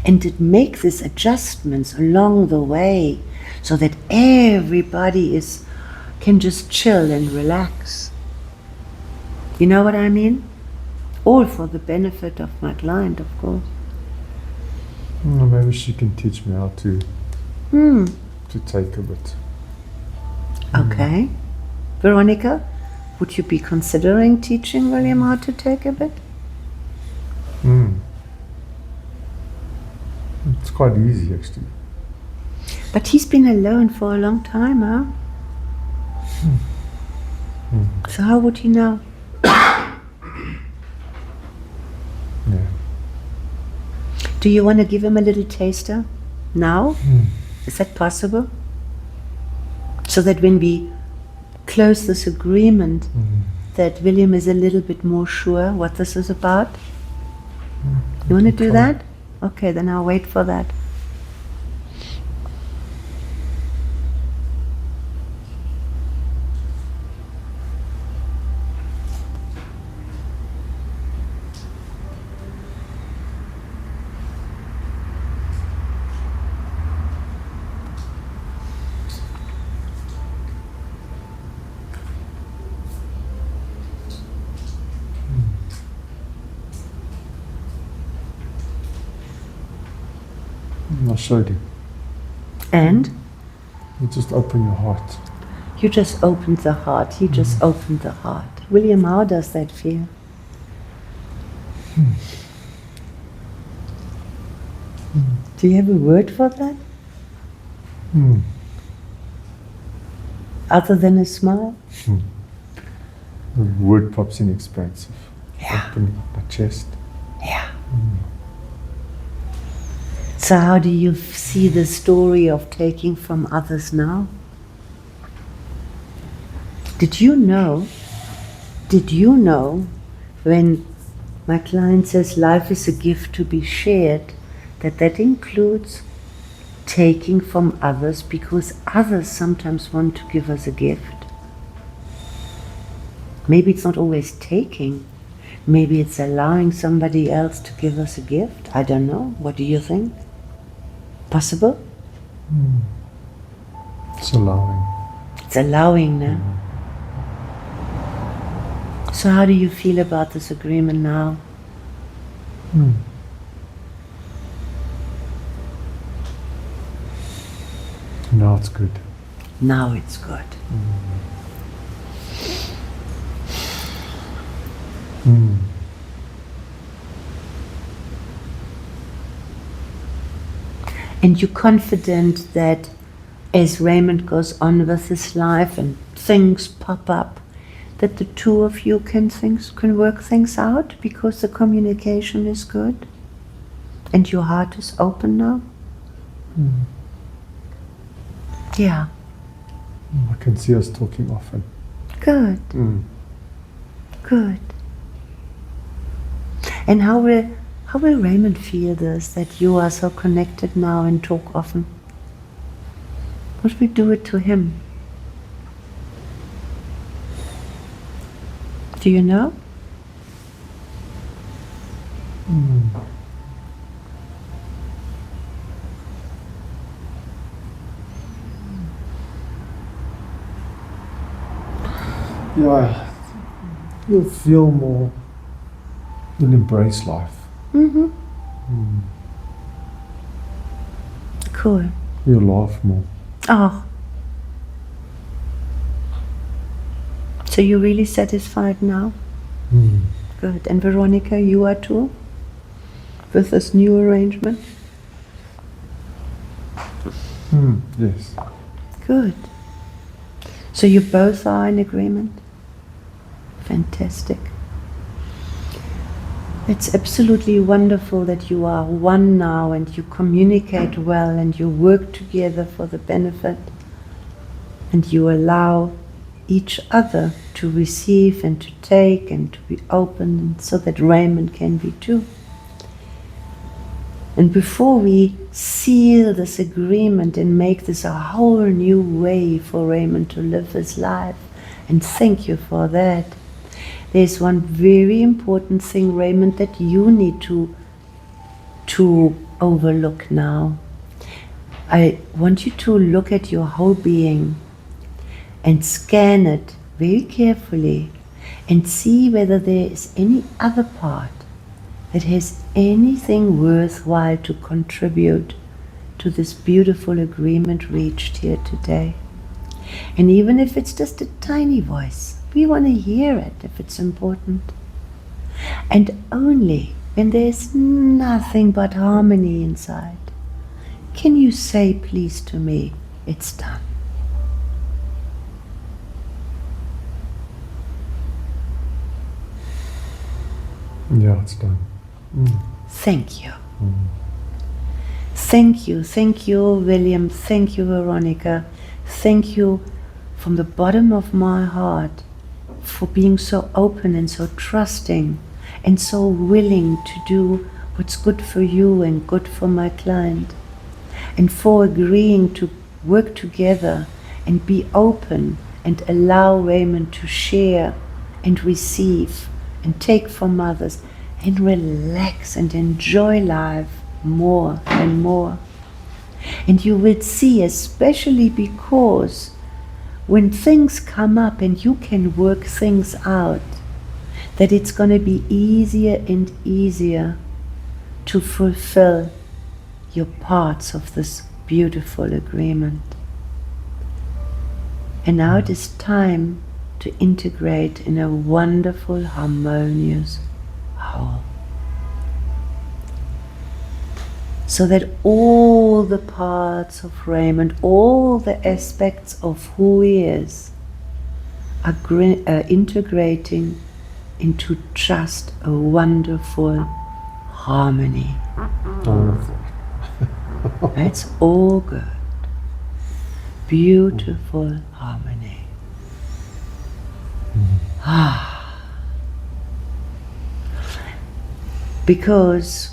And to make these adjustments along the way so that everybody can just chill and relax. You know what I mean? All for the benefit of my client, of course. Maybe she can teach me how to take a bit. Okay. Veronica, would you be considering teaching William how to take a bit? It's quite easy actually. But he's been alone for a long time, huh? So how would he know? Yeah. Do you want to give him a little taster now? Is that possible? So that when we close this agreement, that William is a little bit more sure what this is about? You want to do try. that? Okay, then I'll wait for that. I showed you. And You just open your heart. you just opened the heart. He just opened the heart. William, how does that feel? Do you have a word for that? Hmm. Other than a smile? The word pops in expansive. Yeah. Opening the chest. Yeah. So how do you see the story of taking from others now? Did you know when my client says life is a gift to be shared, that includes taking from others, because others sometimes want to give us a gift. Maybe it's not always taking. Maybe it's allowing somebody else to give us a gift. I don't know. What do you think? Possible? It's allowing. It's allowing now. So how do you feel about this agreement now? Now it's good. Now it's good. And you're confident that as Raymond goes on with his life and things pop up, that the two of you can work things out because the communication is good and your heart is open now? Yeah. I can see us talking often. Good. Good. And how will Raymond feel this, that you are so connected now and talk often? What will do it to him? Do you know? Yeah, you'll feel more, you'll embrace life. Cool. You'll laugh more. Oh. So you're really satisfied now? Good. And Veronica, you are too? With this new arrangement? Yes. Good. So you both are in agreement? Fantastic. It's absolutely wonderful that you are one now and you communicate well and you work together for the benefit and you allow each other to receive and to take and to be open, and so that Raymond can be too. And before we seal this agreement and make this a whole new way for Raymond to live his life, and thank you for that, there's one very important thing, Raymond, that you need to overlook now. I want you to look at your whole being and scan it very carefully and see whether there is any other part that has anything worthwhile to contribute to this beautiful agreement reached here today. And even if it's just a tiny voice, we want to hear it if it's important. And only when there's nothing but harmony inside, can you say, please, to me, it's done. Yeah, it's done. Thank you. Thank you, William. Thank you, Veronica. Thank you from the bottom of my heart for being so open and so trusting and so willing to do what's good for you and good for my client, and for agreeing to work together and be open and allow Raymond to share and receive and take from others and relax and enjoy life more and more. And you will see, especially because when things come up and you can work things out, that it's going to be easier and easier to fulfill your parts of this beautiful agreement. And now it is time to integrate in a wonderful, harmonious whole. So that all the parts of Raymond, all the aspects of who he is, are integrating into just a wonderful harmony. That's all good. Beautiful harmony. Because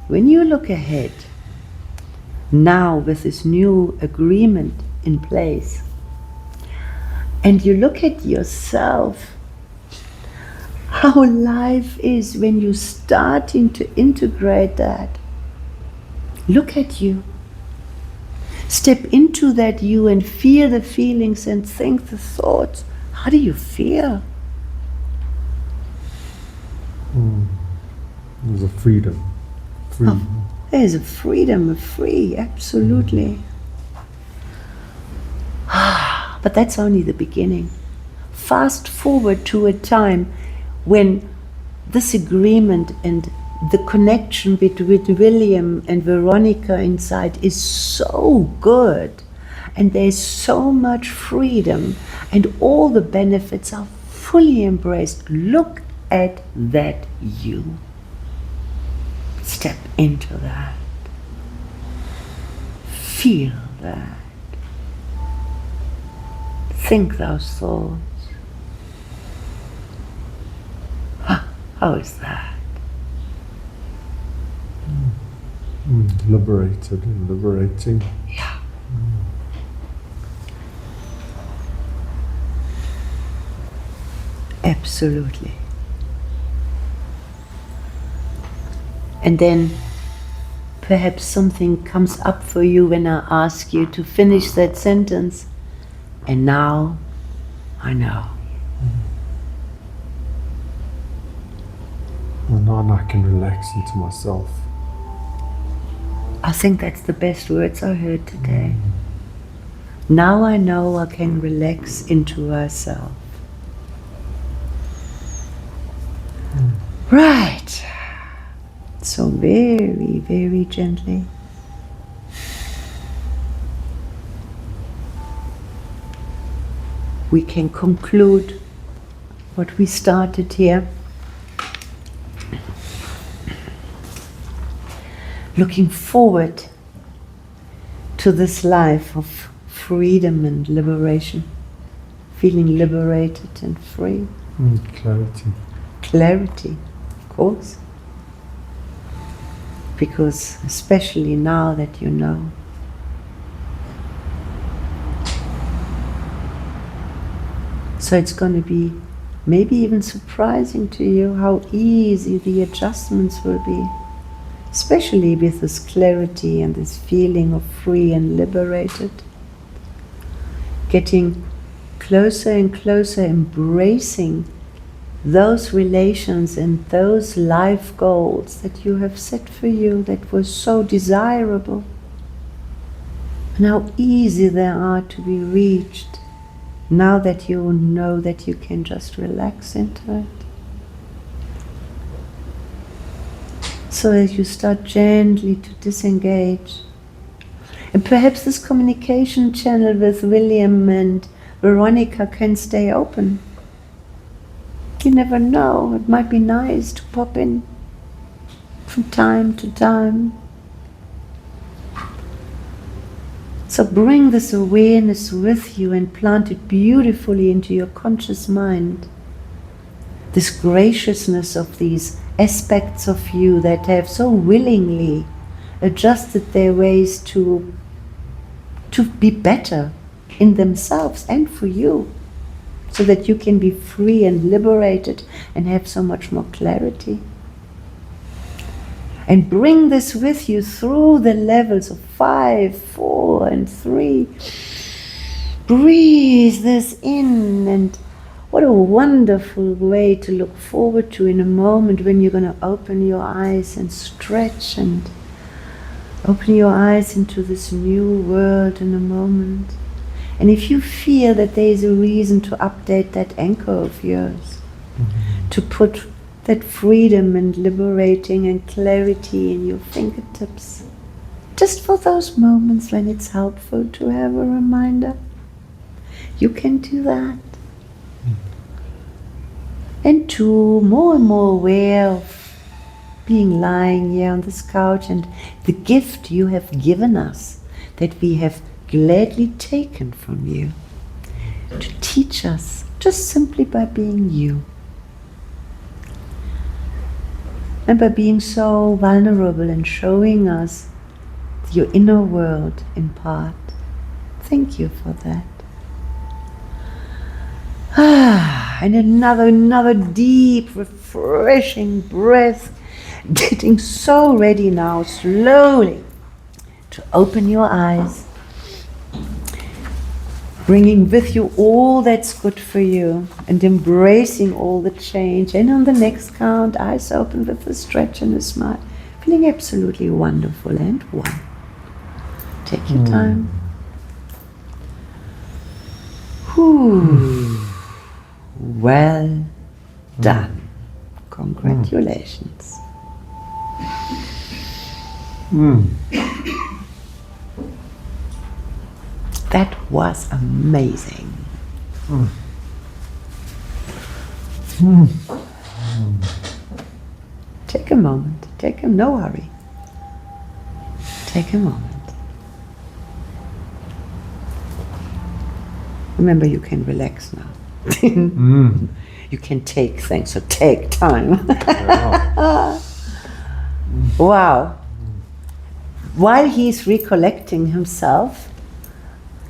when you look ahead, now with this new agreement in place, and you look at yourself, how life is when you're starting to integrate that. Look at you. Step into that you and feel the feelings and think the thoughts. How do you feel? There's a freedom. Free. Oh, there's a freedom, a free, absolutely. But that's only the beginning. Fast forward to a time when this agreement and the connection between William and Veronica inside is so good, and there's so much freedom, and all the benefits are fully embraced. Look at that you. Step into that. Feel that. Think those thoughts. How is that? Liberated and liberating. Yeah. Absolutely. And then perhaps something comes up for you when I ask you to finish that sentence. And now I know. And now I can relax into myself. I think that's the best words I heard today. Now I know I can relax into myself. Right. So very, very gently. We can conclude what we started here. Looking forward to this life of freedom and liberation. Feeling liberated and free. Clarity. Clarity, of course. Because especially now that you know. So it's going to be maybe even surprising to you how easy the adjustments will be. Especially with this clarity and this feeling of free and liberated. Getting closer and closer, embracing those relations and those life goals that you have set for you that were so desirable. And how easy they are to be reached now that you know that you can just relax into it. So as you start gently to disengage, and perhaps this communication channel with William and Veronica can stay open. You never know, it might be nice to pop in from time to time. So bring this awareness with you and plant it beautifully into your conscious mind. this graciousness of these aspects of you that have so willingly adjusted their ways to be better in themselves and for you, so that you can be free and liberated and have so much more clarity. And bring this with you through the levels of 5, 4, and 3. Breathe this in, and what a wonderful way to look forward to in a moment when you're going to open your eyes and stretch and open your eyes into this new world in a moment. And if you feel that there is a reason to update that anchor of yours, to put that freedom and liberating and clarity in your fingertips, just for those moments when it's helpful to have a reminder, you can do that. And 2, more and more aware of being lying here on this couch and the gift you have given us, that we have gladly taken from you, to teach us just simply by being you. And by being so vulnerable and showing us your inner world in part. Thank you for that. And another deep, refreshing breath, getting so ready now, slowly, to open your eyes, bringing with you all that's good for you, and embracing all the change. And on the next count, eyes open with a stretch and a smile, feeling absolutely wonderful. And 1. Take your time. Well done. Congratulations. That was amazing. Take a moment. No hurry. Take a moment. Remember, you can relax now. You can take things, so take time. Wow. While he's recollecting himself,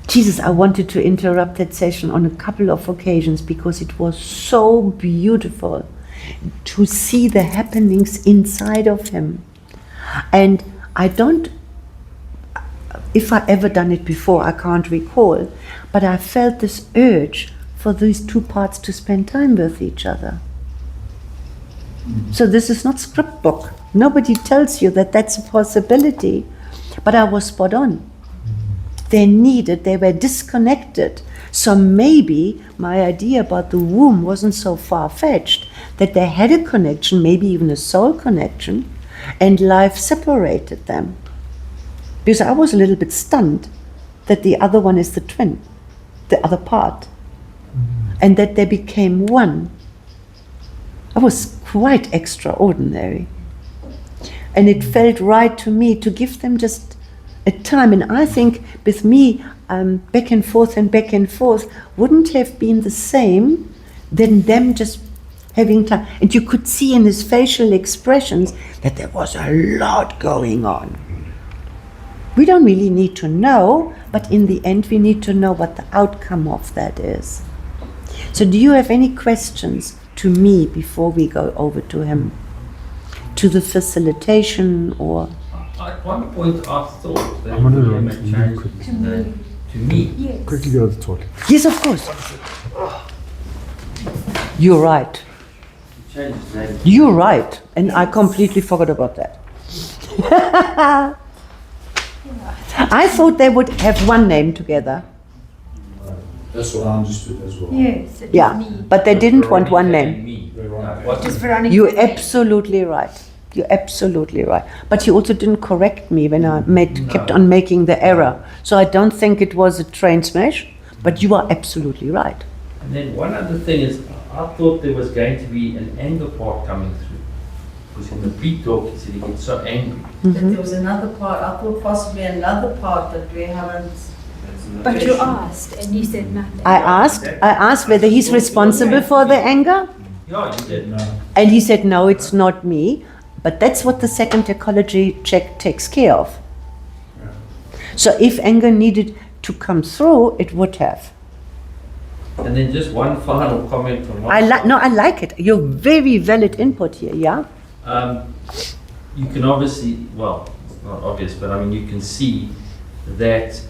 Jesus, I wanted to interrupt that session on a couple of occasions because it was so beautiful to see the happenings inside of him. And I don't, if I ever done it before, I can't recall, but I felt this urge for these 2 parts to spend time with each other. So this is not script book. Nobody tells you that that's a possibility, but I was spot on. They were disconnected. So maybe my idea about the womb wasn't so far-fetched, that they had a connection, maybe even a soul connection, and life separated them. Because I was a little bit stunned that the other one is the twin, the other part, and that they became one. It was quite extraordinary. And it felt right to me to give them just a time. And I think with me, back and forth wouldn't have been the same than them just having time. And you could see in his facial expressions that there was a lot going on. We don't really need to know, but in the end we need to know what the outcome of that is. So do you have any questions to me before we go over to him? To the facilitation or... At one point I thought that I'm gonna the run image to you changed quickly. to me. Yes. Quickly go to the toilet. Yes, of course. You're right. It changed his name. You're right. And I completely forgot about that. I thought they would have one name together. That's what I understood as well. Yes, it Yeah, is me. but they didn't want one name. Me. It is Veronica. You're absolutely right. You're absolutely right. But you also didn't correct me when I kept on making the error. So I don't think it was a train smash, but you are absolutely right. And then one other thing is, I thought there was going to be an anger part coming through. Because in the pre-talk he said he gets so angry. That there was another part, I thought possibly another part that we haven't. But you asked and you said nothing. I asked whether he's responsible for the anger, Yeah, you did. No. And he said, no, it's not me. But that's what the second ecology check takes care of. Yeah. So if anger needed to come through, it would have. And then just one final comment from my I like it. You're very valid input here, yeah? You can obviously, well, it's not obvious, but I mean, you can see that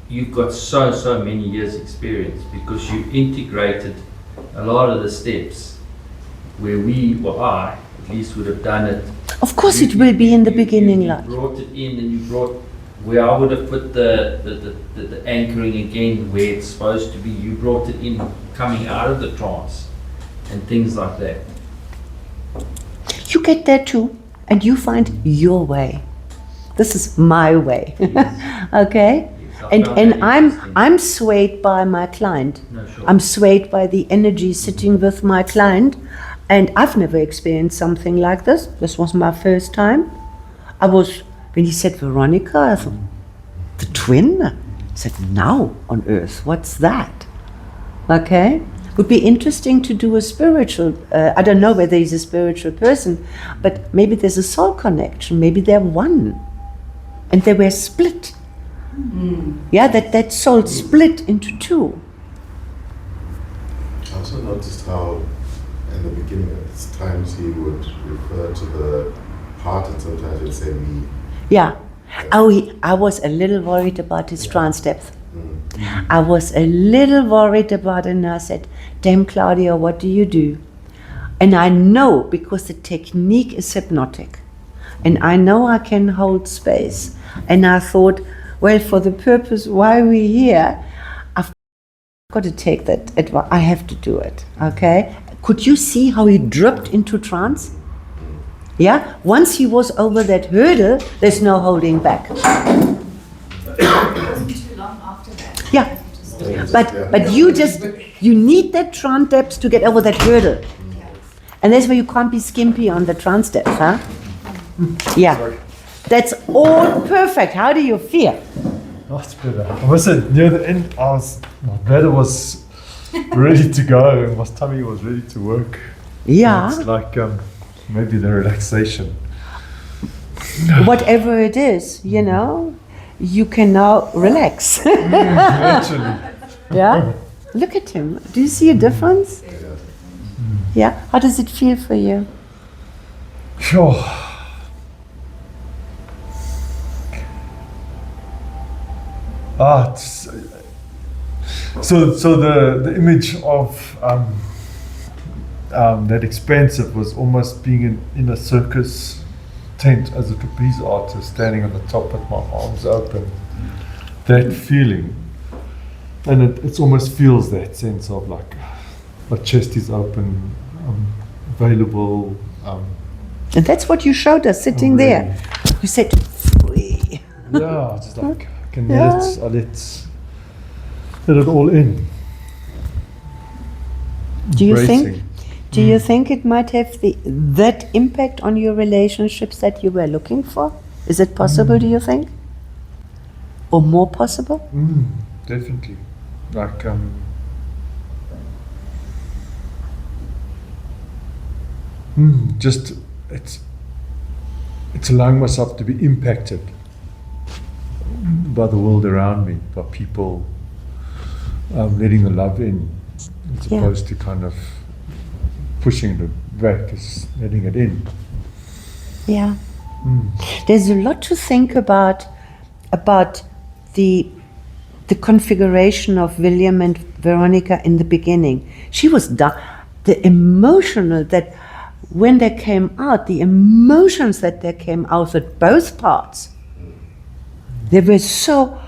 you've got so many years experience because you integrated a lot of the steps where I at least would have done it. Of course it will be in the beginning, You like. brought it in and you brought where I would have put the anchoring again where it's supposed to be. You brought it in coming out of the trance and things like that. You get there too, and you find your way. This is my way. Okay? Yes, I And found and that I'm interesting. swayed by my client. No, sure. I'm swayed by the energy sitting with my client, and I've never experienced something like this. This was my first time. When he said Veronica, I thought, the twin? I said, now on earth, what's that? Okay? Would be interesting to do a spiritual, I don't know whether he's a spiritual person, but maybe there's a soul connection, maybe they're one. And they were split. Yeah, that soul split into two. I also noticed how in the beginning at times he would refer to the heart and sometimes he'd say me. Yeah. I was a little worried about his trance depth. I was a little worried about it, and I said, damn Claudia, what do you do? And I know, because the technique is hypnotic, and I know I can hold space. And I thought, well, for the purpose why we're here, I've got to take that advice. I have to do it, okay? Could you see how he dripped into trance? Yeah? Once he was over that hurdle, there's no holding back. It wasn't too long after that. Yeah. But you need that trance depth to get over that hurdle. And that's why you can't be skimpy on the trance depth, huh? Yeah. That's all perfect. How do you feel? Oh, it's better. I must say, near the end, my bladder was ready to go and my tummy was ready to work. Yeah. It's like maybe the relaxation. Whatever it is, you know, you can now relax. Actually. Yeah. Look at him. Do you see a difference? Yeah. How does it feel for you? Sure. So the image of that expansive was almost being in a circus tent as a trapeze artist standing on the top with my arms open. That feeling, and it almost feels that sense of like my chest is open, available. And that's what you showed us sitting there. You said, free. Yeah, just like I can Yeah. let it all in. Do you think? Embracing. Do you think it might have that impact on your relationships that you were looking for? Is it possible, do you think? Or more possible? Definitely. Like just it's allowing myself to be impacted by the world around me, by people, letting the love in, as Yeah. opposed to kind of pushing it back, is letting it in. Yeah. There's a lot to think about the configuration of William and Veronica in the beginning. She was the emotional that when they came out, the emotions that they came out at both parts. There was so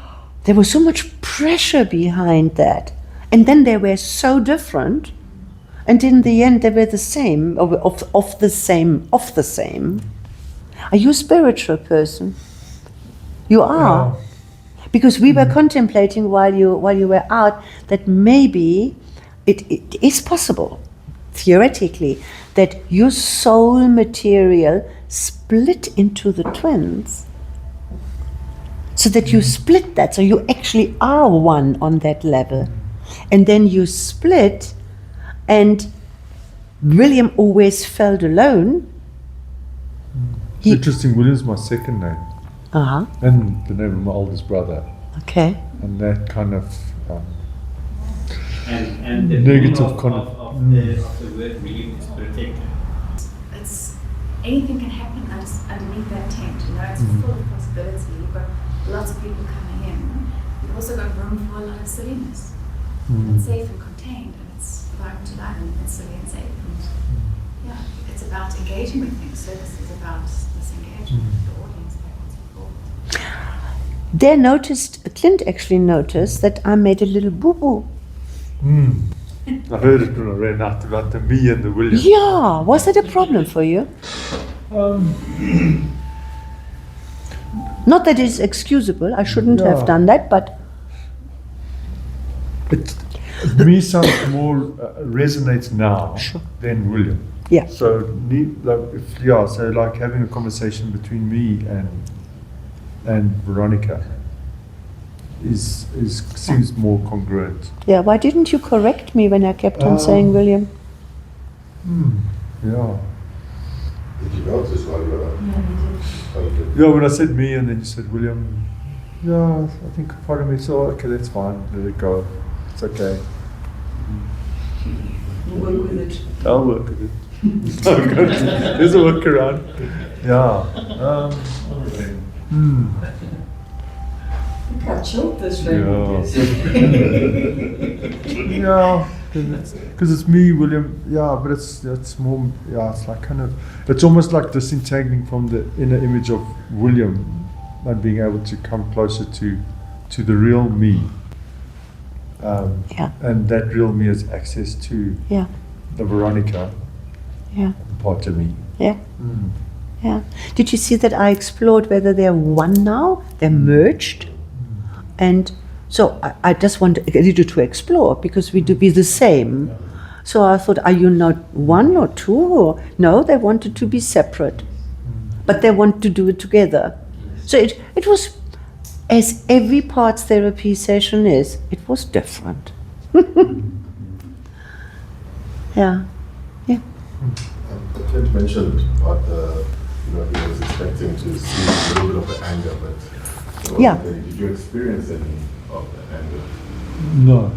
much pressure behind that, and then they were so different, and in the end they were the same, of the same. Are you a spiritual person? You are, because we were contemplating while you were out that maybe it is possible, theoretically, that your soul material split into the twins. So that you split that, so you actually are one on that level. And then you split, and William always felt alone. It's interesting, William's my second name, Uh-huh. and the name of my oldest brother, Okay. and that kind of And the Negative meaning conno- of the word William is protector. It's anything can happen underneath that tent. You know, it's Mhm. full of possibility. You've got lots of people coming in. You've also got room for a lot of silliness. It's safe and contained, and it's environment to learn, and it's silly and safe. And yeah, it's about engaging with things. So this is about this engagement with the audience backwards and forwards. Clint actually noticed that I made a little boo-boo. I heard it when I ran out about the me and the William. Yeah, was that a problem for you? Not that it's excusable, I shouldn't have Yeah. done that, but It me sounds more resonates now Sure. than William. yeah. So so like having a conversation between me and Veronica seems more congruent. Yeah, why didn't you correct me when I kept on Um, saying William? Yeah. Did you notice while you were up? Okay. Yeah, when I said me and then you said William, yeah, I think part of me said, oh, okay, that's fine, let it go. It's okay. Work with it. I'll work with it. There's a workaround. Yeah. Look how chilled this Yeah. Raymond is. Yeah, because it's me, William. Yeah, but it's more. Yeah, it's like kind of. It's almost like disentangling from the inner image of William and being able to come closer to the real me. Yeah. And that real me has access to Yeah, the Veronica yeah, part of me. yeah, yeah. Did you see that I explored whether they're one now? They're merged? And so I just needed to explore because we do be the same. So I thought, are you not one or two? Or no, they wanted to be separate, but they want to do it together. So it was, as every parts therapy session is, it was different. Yeah, yeah. Clint mentioned about he was expecting to see a little bit of the anger, but Yeah. Did you experience any of the anger? No.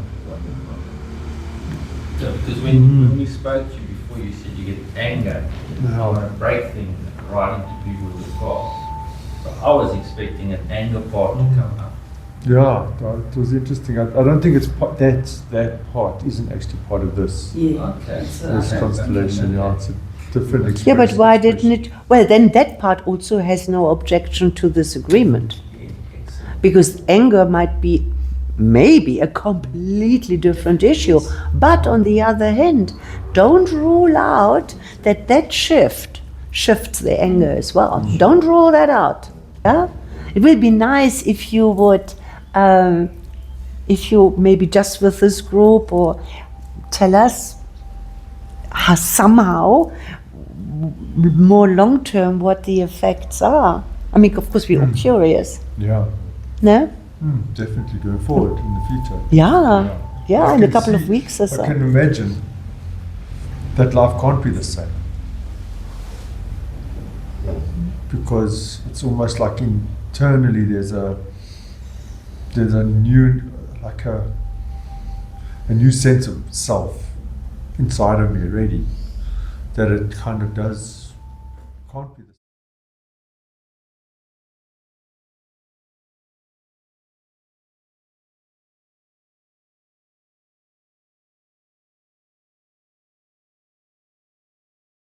Yeah, because when we spoke to you before, you said you get anger. You No. want to break things right into people with the car. So I was expecting an anger part to come up. Yeah, it was interesting. I don't think it's that part isn't actually part of this Yeah. Okay. this constellation. Yeah, it's a different experience. Yeah, but why didn't it? Well, then that part also has no objection to this agreement. Because anger might be maybe a completely different issue. But on the other hand, don't rule out that shifts the anger as well. Don't rule that out. Yeah? It would be nice if you would, if you maybe just with this group or tell us how somehow more long term what the effects are. I mean, of course, we're all curious. Yeah, No? definitely going forward in the future. Yeah, yeah, I in a can couple of see- weeks or I so. can imagine that life can't be the same. Because it's almost like internally there's a new, like a new sense of self inside of me already, that it kind of can't be the